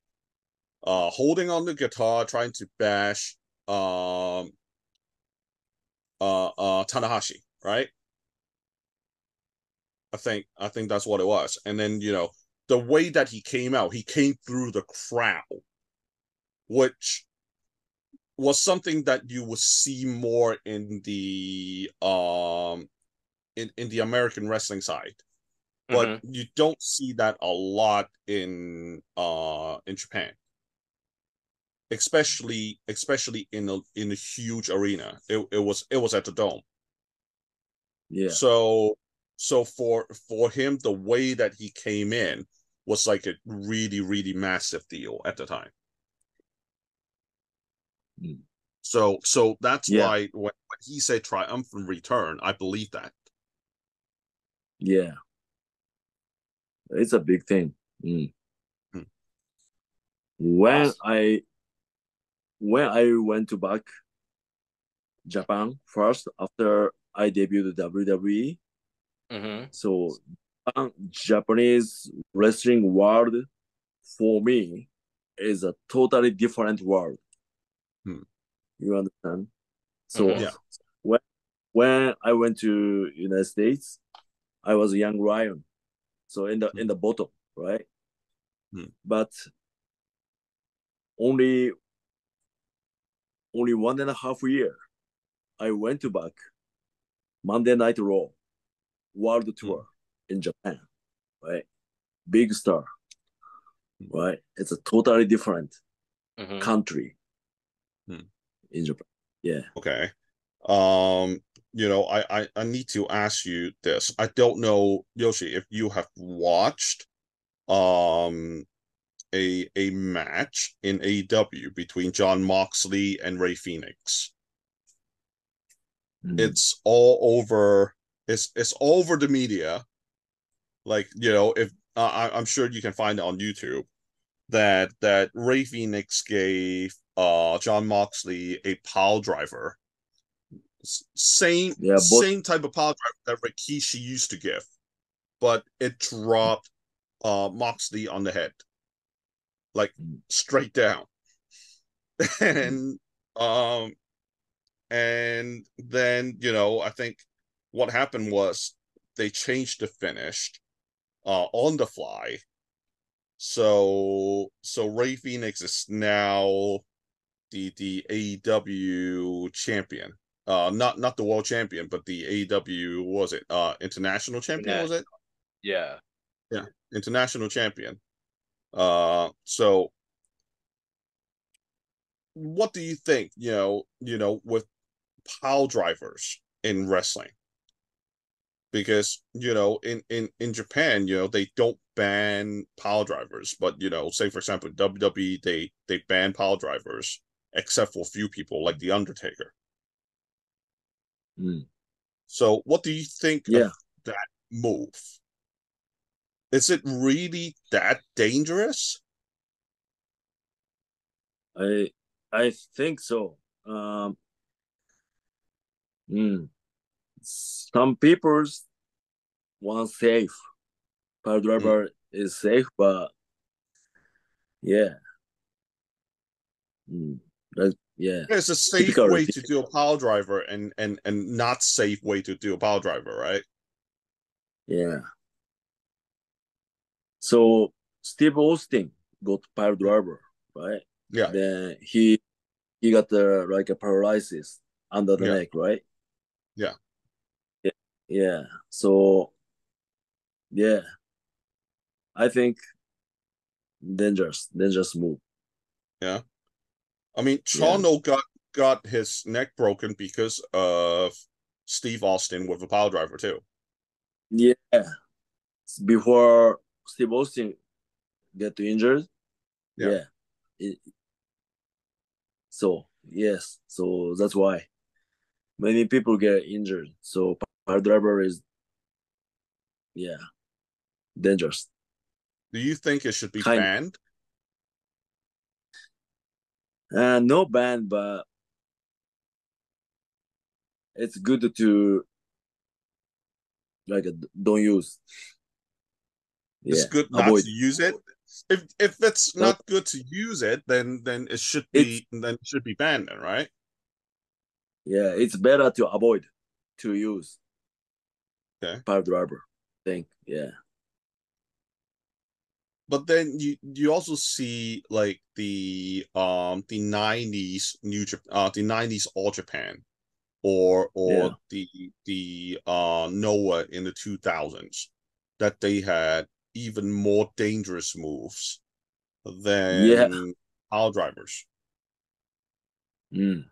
holding on the guitar trying to bash um Tanahashi, right? I think that's what it was. And then, the way that he came through the crowd, which was something that you would see more in the American wrestling side. But Hmm. you don't see that a lot in Japan, especially in a huge arena. It was at the Dome. Yeah, So for him, the way that he came in was like a really, really massive deal at the time. mm, So that's yeah, why when he said triumphant return, I believe that. yeah. It's a big thing. Mm. Hmm. When Awesome. I when I went to back Japan first after I debuted WWE, Hmm. so Japanese wrestling world for me is a totally different world. Hmm. You understand? So Hmm. Yeah. when when I went to United States, I was a young lion, so Hmm. in the bottom, right? Hmm. But only only 1.5 year, I went to back Monday Night Raw World Hmm. Tour in Japan, right? Big star, Hmm. right? It's a totally different Hmm. country Hmm. in Japan. Yeah. Okay. Um, I need to ask you this. I don't know, Yoshi, if you have watched um a match in AEW between John Moxley and Rey Fenix. Mm. It's all over the media. Like, if I'm sure you can find it on YouTube that Rey Fenix gave John Moxley a pile driver. Same Yeah, both. same type of pile driver that Rikishi used to give, but it dropped Moxley on the head, like Mm. straight down. Mm. And um and then, I think what happened was they changed the finish on the fly. So Rey Fenix is now the AEW champion. Not the world champion, but the AEW, was it international champion, was it? Yeah. Yeah, international champion. So what do you think, with pile drivers in wrestling? Because, in Japan, they don't ban pile drivers, but, say for example, WWE, they ban pile drivers except for a few people like the Undertaker. Mm. So what do you think of Yeah. that move? Is it really that dangerous? I I think so. Mm, some people want safe. Pile Hmm. driver is safe, but yeah, mm, yeah, There's a safe typical way routine. to do a pile driver and not safe way to do a pile driver, right? Yeah. So Steve Austin got pile Hmm. driver, right? Yeah, Then he got the like a paralysis under the yeah, neck, right? yeah, Yeah. Yeah. So yeah, I think dangerous move. yeah. I mean, Yeah. Chono got his neck broken because of Steve Austin with a pile driver too. Yeah. Before Steve Austin get injured, Yeah. yeah. It, so yes, so that's why many people get injured. So pile driver is yeah dangerous. Do you think it should be Kind of. banned? No ban, but it's good to like don't use. It's Yeah, good not avoid. to use it. If it's Don't, not good to use it, then it's it should be banned, then, right? yeah, it's better to avoid to use Okay. pile driver. Think yeah, But then you also see like the 90s the 90s All Japan or yeah, the Noah in the 2000s that they had even more dangerous moves yeah. than pile drivers. Mm.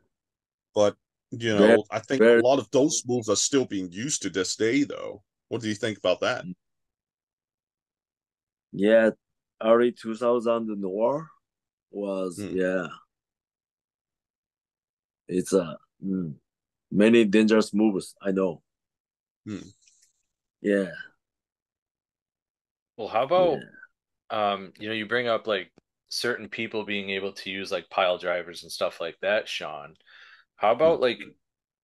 But Very, I think a very. lot of those moves are still being used to this day, though. What do you think about that? Yeah, early 2000 Noir was Hmm. yeah. It's a many dangerous moves. I know. Hmm. Yeah, Well, how about yeah. you bring up like certain people being able to use like pile drivers and stuff like that, Sean. How Hmm. about like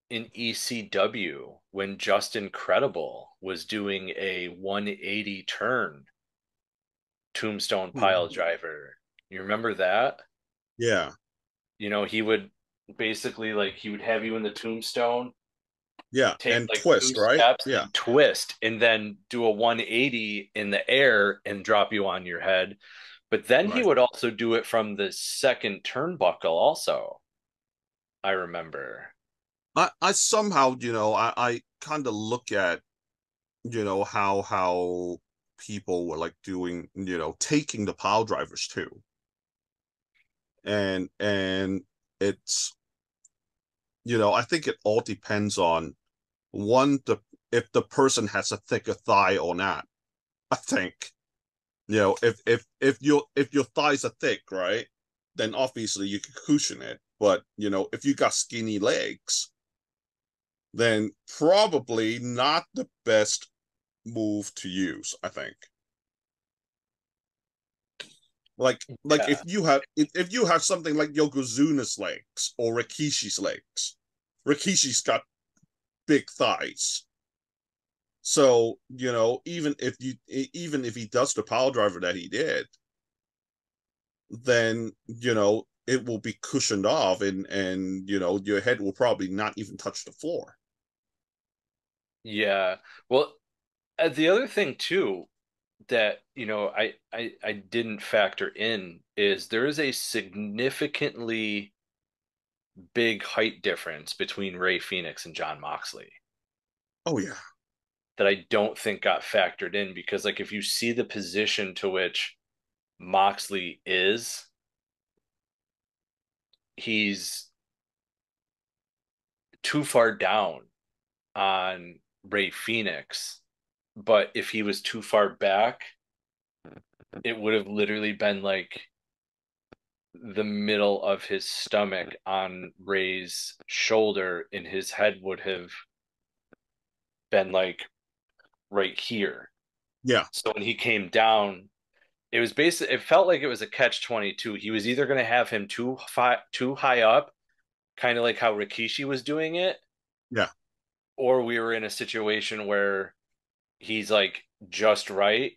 in ECW when Justin Credible was doing a 180 turn tombstone Hmm. pile driver? You remember that? Yeah. He would basically like he would have you in the tombstone, Yeah. take And like two twist, right? steps Yeah. and twist, and then do a 180 in the air and drop you on your head. But then he Right. would also do it from the second turnbuckle, also, I remember. I somehow, I kind of look at, how people were like doing, taking the pile drivers too. And it's, I think it all depends on one, the if the person has a thicker thigh or not. I think, if your thighs are thick, right, then obviously you can cushion it. But if you got skinny legs, then probably not the best move to use, I think. Like Yeah. if you have something like Yokozuna's legs or Rikishi's legs, Rikishi's got big thighs. So, even if he does the power driver that he did, then, it will be cushioned off and your head will probably not even touch the floor. Yeah. Well, the other thing too that, I didn't factor in is there is a significantly big height difference between Ray Phoenix and John Moxley Oh yeah. that I don't think got factored in because like if you see the position to which Moxley is, he's too far down on Ray Phoenix. But if he was too far back, it would have literally been like the middle of his stomach on Ray's shoulder, and his head would have been like right here. Yeah. So when he came down, it was basically it felt like it was a catch-22. He was either going to have him too high up, kind of like how Rikishi was doing it, Yeah. or we were in a situation where he's like just right,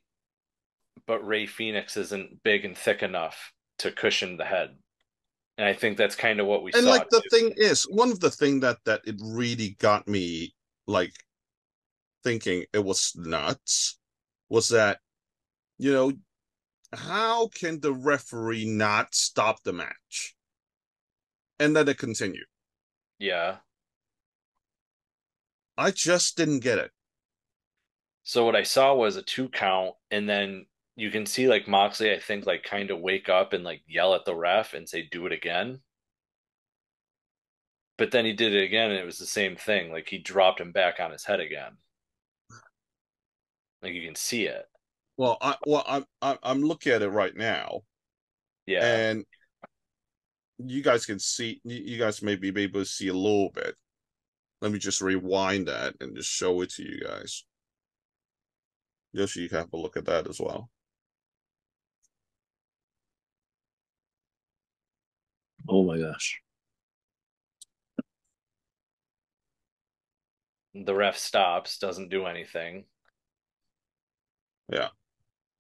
but Rey Fenix isn't big and thick enough to cushion the head. And I think that's kind of what we And saw like the too. thing is, one of the thing that it really got me like thinking it was nuts was that, you know, how can the referee not stop the match and let it continue? Yeah. I just didn't get it. So what I saw was a 2 count, and then you can see like Moxley, I think, like kind of wake up and like yell at the ref and say, "Do it again." But then he did it again, and it was the same thing. Like he dropped him back on his head again. Like you can see it. I'm looking at it right now, Yeah. and you guys can see. You guys may be able to see a little bit. Let me just rewind that and just show it to you guys. Yoshi, you can have a look at that as well. Oh my gosh. The ref stops, doesn't do anything. Yeah.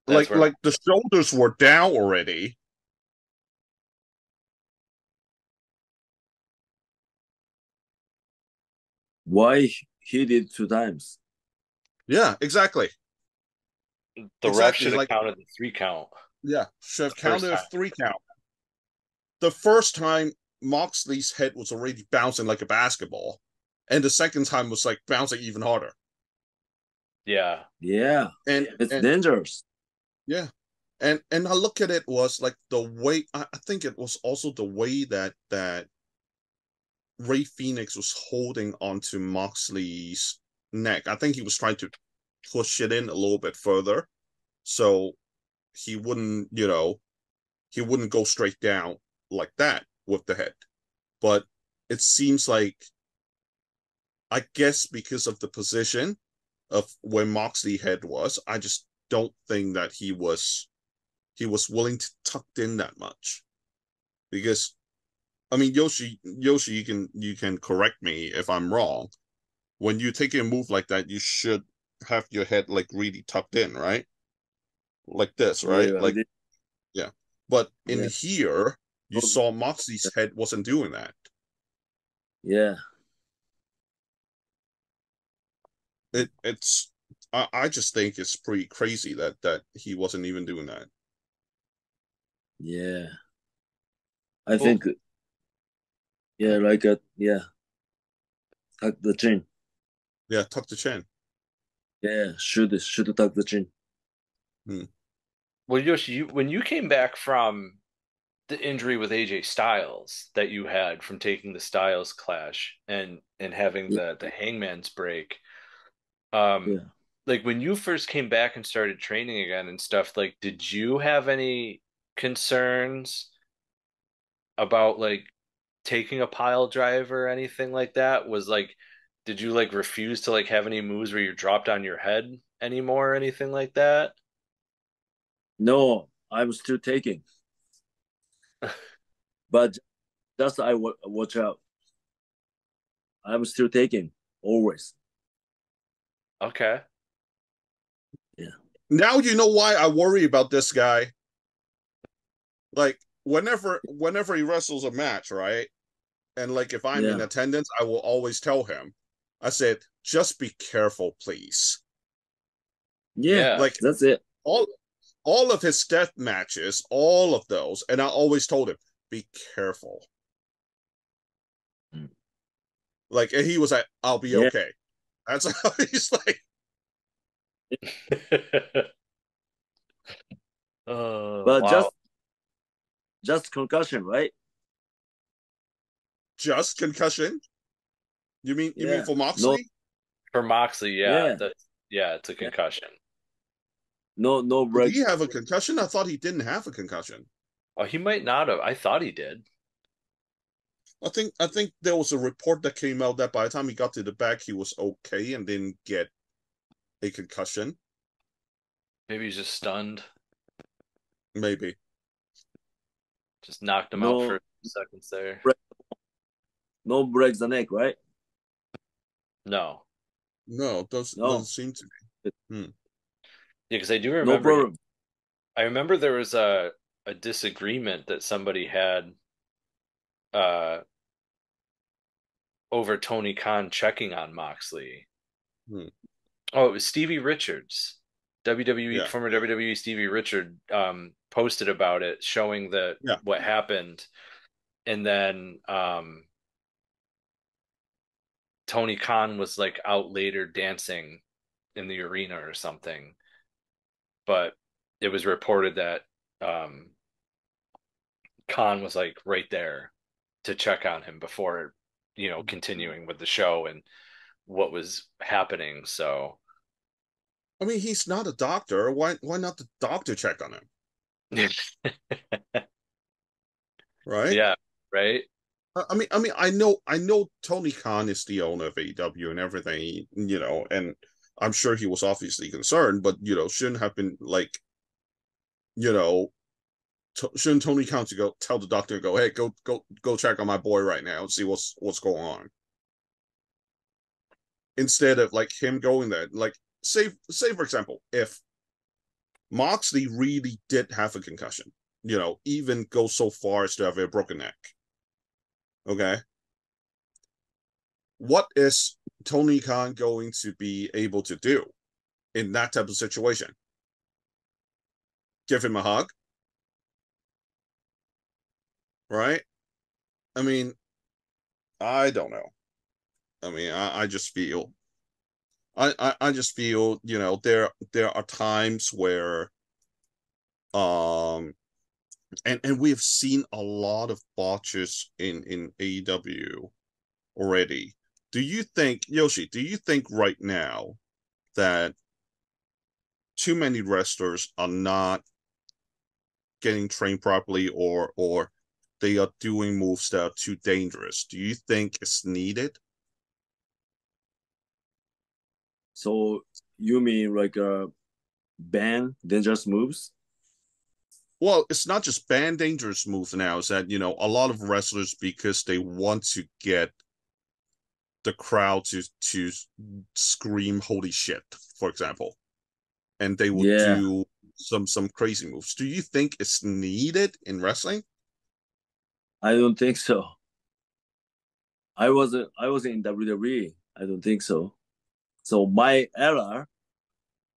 That's where Like the shoulders were down already. Why he did 2 times? Yeah, exactly. the ref Exactly. should have Like, counted the 3 count yeah, should have the first counted a time. 3 count. The first time Moxley's head was already bouncing like a basketball, and the second time was like bouncing even harder. Yeah. Yeah, it's And dangerous. yeah, and I look at it was like the way I think it was also the way that Rey Fenix was holding onto Moxley's neck. I think he was trying to push it in a little bit further, so he wouldn't, he wouldn't go straight down like that with the head. But it seems like, I guess because of the position of where Moxley head was, I just don't think that he was willing to tuck in that much. Because I mean, Yoshi, you can correct me if I'm wrong. When you take a move like that, you should have your head like really tucked in, right? Like this, right? Yeah, I Like, did. yeah. But in Yeah. here, you Oh, saw Moxley's head wasn't doing that. yeah. It's I just think it's pretty crazy that he wasn't even doing that. Yeah. I Well, think, yeah, like a, yeah, tuck the chin. Yeah, tuck the chin. Yeah, should tuck the chin. Hmm. well, Yoshi, when you came back from the injury with AJ Styles that you had from taking the Styles clash and having Yeah, the hangman's break, um, yeah. like when you first came back and started training again and stuff, like did you have any concerns about like taking a pile driver or anything like that? Was like, did you like refuse to like have any moves where you dropped on your head anymore or anything like that? No, I'm still taking, but just watch out. I'm still taking always. Okay. Yeah, Now you know why I worry about this guy. Like, whenever he wrestles a match, right? And like if I'm in yeah, attendance, I will always tell him. I said, just be careful, please. yeah. Yeah. Like, That's it. all all of his death matches, all of those, and I always told him, be careful. Mm. Like, and he was like, I'll be Yeah, okay. That's how he's like, Oh, but wow. just concussion, right? just concussion. You mean Yeah. for No, Moxley? For Moxley, yeah, yeah, it's a yeah. concussion. No Did break. he have a concussion? I thought he didn't have a concussion. Oh, he might not have. I thought he did. I think there was a report that came out that by the time he got to the back, he was okay and didn't get a concussion. Maybe he's just stunned. Maybe. Just knocked him out for a No, few seconds there. no breaks the neck, right? No. No, doesn't No, seem to be. Hmm. Yeah, because I do no remember. problem. I remember there was a disagreement that somebody had uh over Tony Khan checking on Moxley. Hmm. Oh, it was Stevie Richards. WWE Yeah. former WWE Stevie Richard posted about it, showing that Yeah. what happened, and then Tony Khan was like out later dancing in the arena or something, but it was reported that um, Khan was like right there to check on him before, continuing with the show and what was happening. So, I mean, he's not a doctor. Why not the doctor check on him? Right? yeah, right. I know Tony Khan is the owner of AEW and everything, and I'm sure he was obviously concerned, but shouldn't have been like, you know, shouldn't Tony Khan to go tell the doctor, go, hey, go check on my boy right now and see what's going on, instead of like him going there, like say for example, if Moxley really did have a concussion, even go so far as to have a broken neck, okay, what is Tony Khan going to be able to do in that type of situation? Give him a hug, right? I mean, I don't know. I mean, I just feel, I just feel, there are times where, um, and we have seen a lot of botches in AEW already. Do you think, Yoshi? Do you think right now that too many wrestlers are not getting trained properly, or they are doing moves that are too dangerous? Do you think it's needed? So you mean like ban dangerous moves? Well, it's not just ban dangerous moves now. It's that, a lot of wrestlers, because they want to get the crowd to scream "Holy shit," for example, and they would Yeah, do some crazy moves. Do you think it's needed in wrestling? I don't think so. I was in WWE. I don't think so. So my era,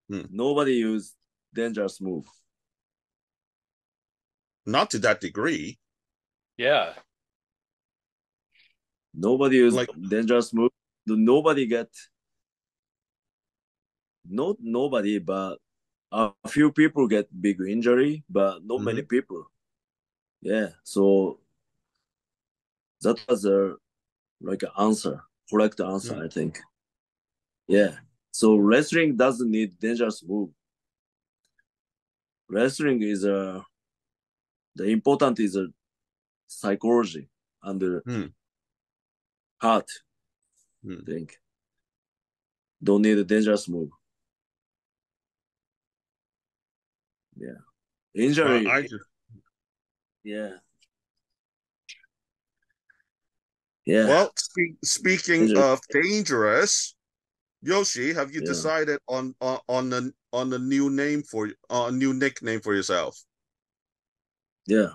Hmm. nobody used dangerous move. Not to that degree. Yeah, Nobody used Like, dangerous move. Nobody get not nobody, but a few people get big injury, but not many mm-hmm, people. Yeah, so that was a like an answer, correct answer, hmm, I think. Yeah. So wrestling doesn't need dangerous move. Wrestling is the important is a psychology and the hmm, heart. hmm. I think don't need a dangerous move. Yeah, injury. I just Yeah, yeah, well, speaking injury. of dangerous, Yoshi, have you Yeah, decided on the new name for a new nickname for yourself? yeah.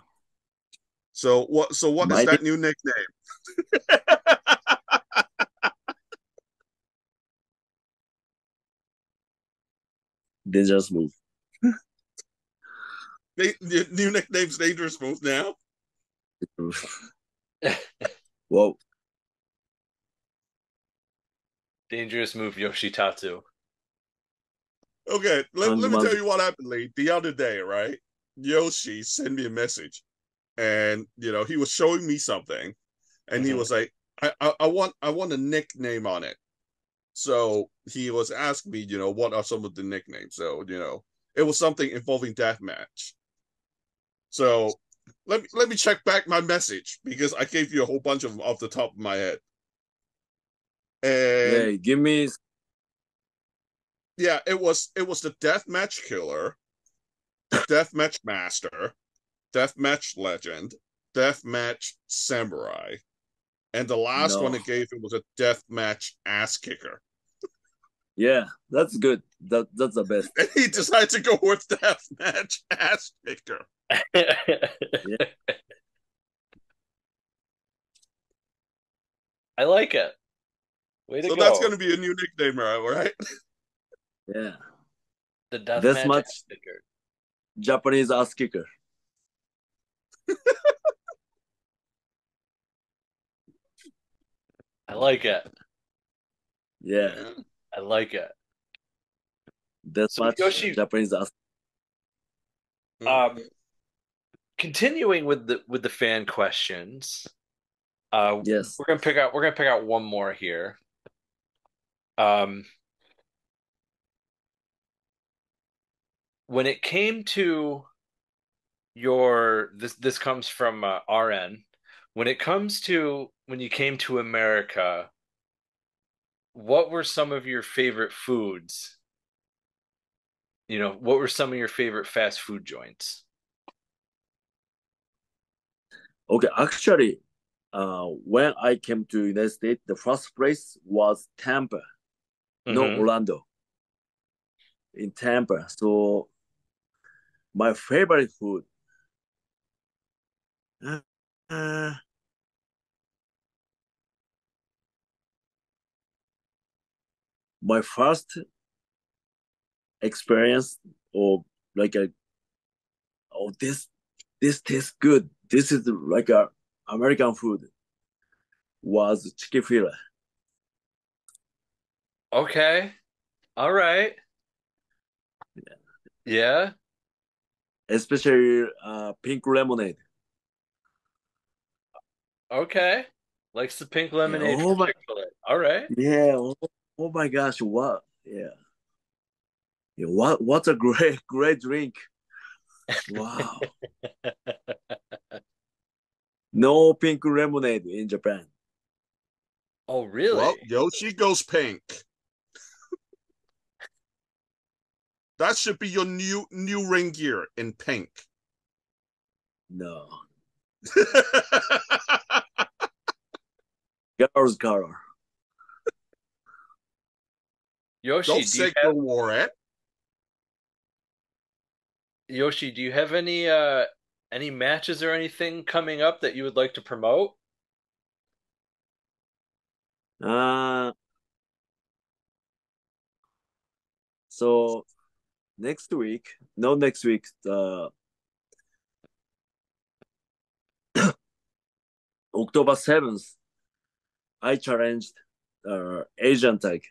So what is My that new nickname? dangerous move. New nickname's Dangerous Move now. Whoa. dangerous move, Yoshi Tatsu. Okay, let me Hangman. tell you what happened, Lee. The other day, right? Yoshi sent me a message, and he was showing me something, and he Hmm. was like, I want a nickname on it. So he was asking me, what are some of the nicknames? So it was something involving deathmatch. So let me check back my message, because I gave you a whole bunch of them off the top of my head. And Yeah, give me Yeah, it was the deathmatch killer, deathmatch master, deathmatch legend, deathmatch samurai, and the last one No. it gave him was a deathmatch ass kicker. Yeah, that's good. That's the best. And he decided to go with deathmatch ass kicker. Yeah, I like it. Way to So that's going go. to be a new nickname, right? yeah. The This deathmatch much sticker. Japanese ass kicker. I like it. Yeah, Yeah. I like it. this So much Yoshi, Japanese ass. um, continuing with the fan questions, Yes. we're gonna pick out one more here. Um, when it came to your this comes from RN. When it comes to when you came to America, what were some of your favorite foods? You know, what were some of your favorite fast food joints? Okay, actually, when I came to United States, the first place was Tampa, no Mm-hmm. Orlando, in Tampa. So my favorite food, uh, my first experience, or like a, oh, this tastes good. This is like a American food, was chicken fillet. Okay. All right. Yeah. Especially pink lemonade. Okay. Likes the pink Yeah, lemonade oh from my, Chick-fil-A. All right. yeah, oh my gosh, what? Yeah, yeah, what a great great drink. Wow. No pink lemonade in Japan. Oh, Well, really? Yoshi goes pink. That should be your new ring gear in pink. No. Girls color. Yoshi, Don't do you Sigma War it. Yoshi, do you have any matches or anything coming up that you would like to promote? Uh so next week, no next week, October 7th, I challenged Asian tag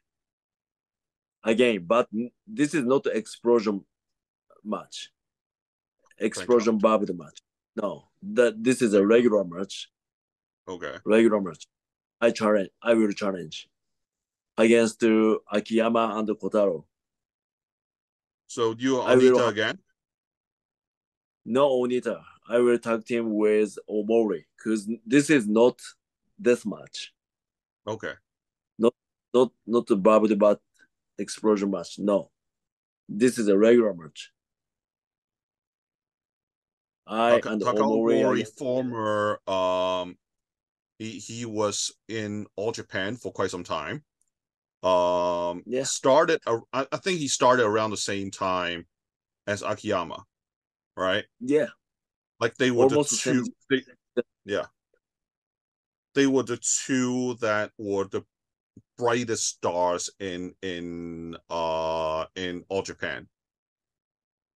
again, but this is not explosion match. Thank God. Explosion Barbed match. No, that this is a Thank God. regular match. Okay. Regular match. I will challenge against Akiyama and Kotaro. So you I will Onita have again? no Onita. I will tag team with Omori because this is not this match. Okay. Not not the barbed but explosion match. No, this is a regular match. I and Omori Takamori, against. former he was in All Japan for quite some time. Yeah, Started I think he started around the same time as Akiyama, right? yeah, Like they were the almost the same. two yeah, they were the two that were the brightest stars in All Japan.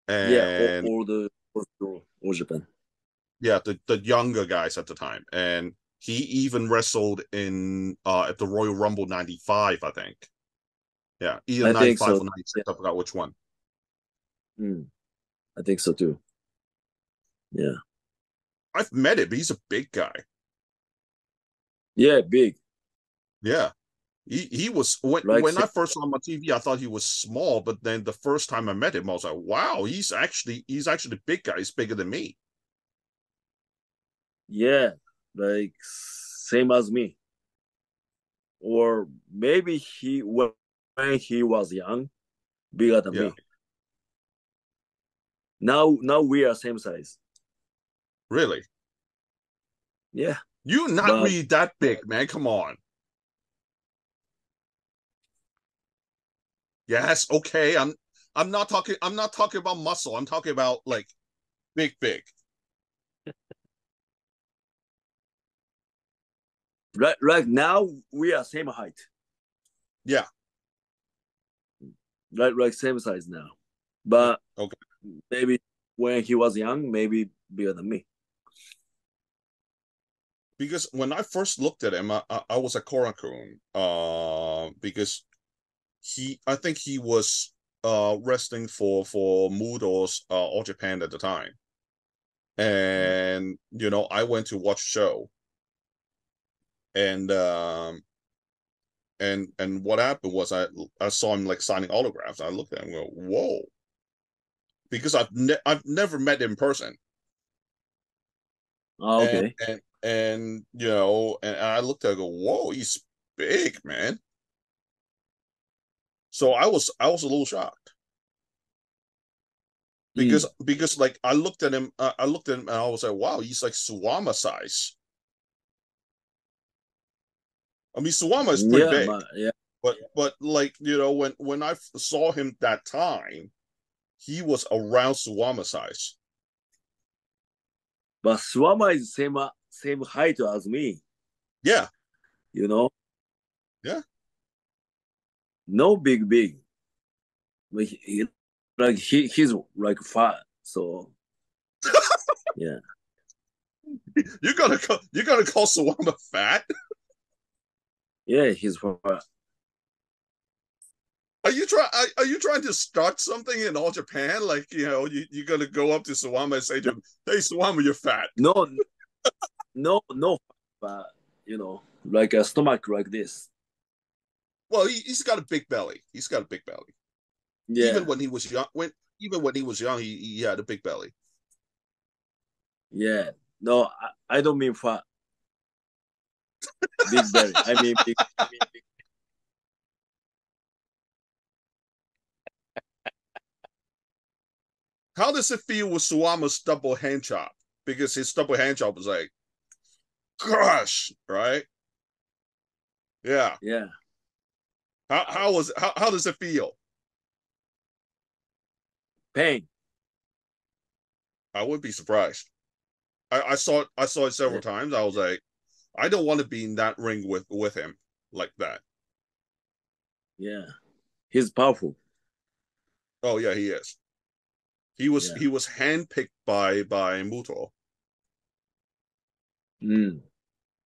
Yeah, And all the all Japan. yeah, the younger guys at the time. And he even wrestled in at the Royal Rumble 95, I think. Yeah, either I think 95 so. or Yeah, 96, I forgot which one. I think so too. Yeah, I've met him, he's a big guy. yeah, big. Yeah. He was Like when I first saw him on TV, I thought he was small, but then the first time I met him, I was like, wow, he's actually a big guy. He's bigger than me. yeah, like same as me. Or maybe when he was young, bigger than Yeah. me. Now we are same size. Really? Yeah, You're not but really that big, man. Come on. Yes, okay. I'm not talking about muscle. I'm talking about like big. right now we are same height. Yeah. Right, same size now. But Okay. maybe when he was young, maybe bigger than me. Because when I first looked at him, I was at Korakuen, because I think he was wrestling for Muto's All Japan at the time, and I went to watch show, and what happened was I saw him like signing autographs. I looked at him and go, whoa, because I've never met him in person, Oh, and okay. and I looked at him and go, whoa, he's big, man. So I was a little shocked because like I looked at him and I was like, wow, he's like Suwama size. I mean, Suwama is pretty Yeah, big, but yeah, but like when I saw him that time, he was around Suwama size. but Swama is same height as me. Yeah, You know, yeah. no big. He's like fat. So yeah, You're gonna call Suwama fat? yeah, he's fat. Are you trying to start something in All Japan? Like you're gonna go up to Suwama and say to him, "Hey, Suwama, you're fat." No, no, but like a stomach like this. Well, he's got a big belly. He's got a big belly. Even Yeah, when he was young, he had a big belly. yeah. No, I don't mean fat, big belly. I mean big. How does it feel with Suwama's double hand chop? Because his double hand chop was like, gosh, right? Yeah. Yeah, How does it feel? pain. I would be surprised. I saw it several Yeah, times. I was like, I don't want to be in that ring with him like that. yeah. He's powerful. Oh yeah, he is. He was Yeah. he was handpicked by Muto. Mm.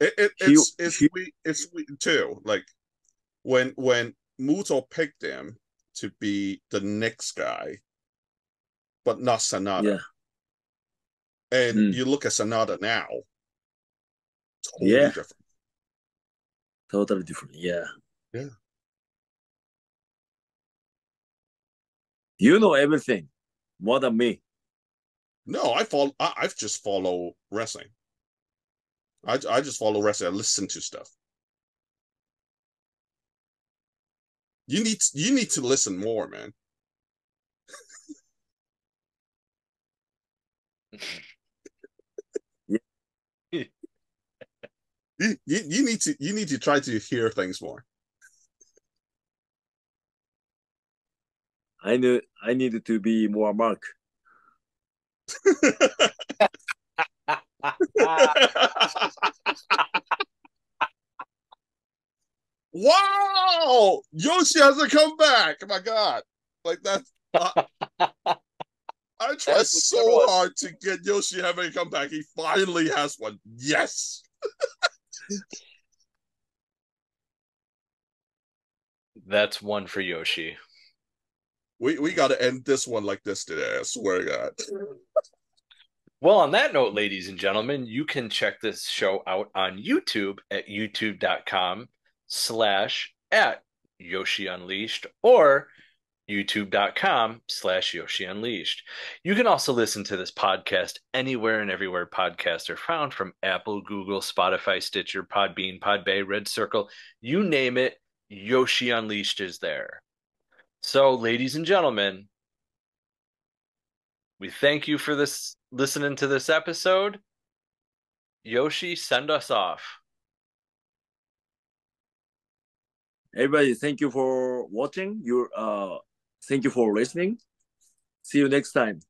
It, it He he. it's sweet too. Like when Muto picked him to be the next guy, but not Sanada. Yeah. And Mm. you look at Sanada now, totally Yeah. different. Totally different. Yeah. Yeah. You know everything more than me. No, I've just follow wrestling. I just follow wrestling. I listen to stuff. You need to listen more, man. Yeah. You need to try to hear things more. I needed to be more Mark. Wow! Yoshi has a comeback. Oh my God. Like that. I tried That's a good so one. hard to get Yoshi having a comeback. He finally has one. Yes. That's one for Yoshi. We got to end this one like this today. I swear to God. Well, on that note, ladies and gentlemen, you can check this show out on YouTube at youtube.com/at Yoshi Unleashed or youtube.com/Yoshi Unleashed. You can also listen to this podcast anywhere and everywhere podcasts are found, from Apple, Google, Spotify, Stitcher, Podbean, Podbay, Red Circle, you name it, Yoshi Unleashed is there. So, ladies and gentlemen, we thank you for this listening to this episode. Yoshi, send us off. Everybody, thank you for watching. Thank you for listening. See you next time.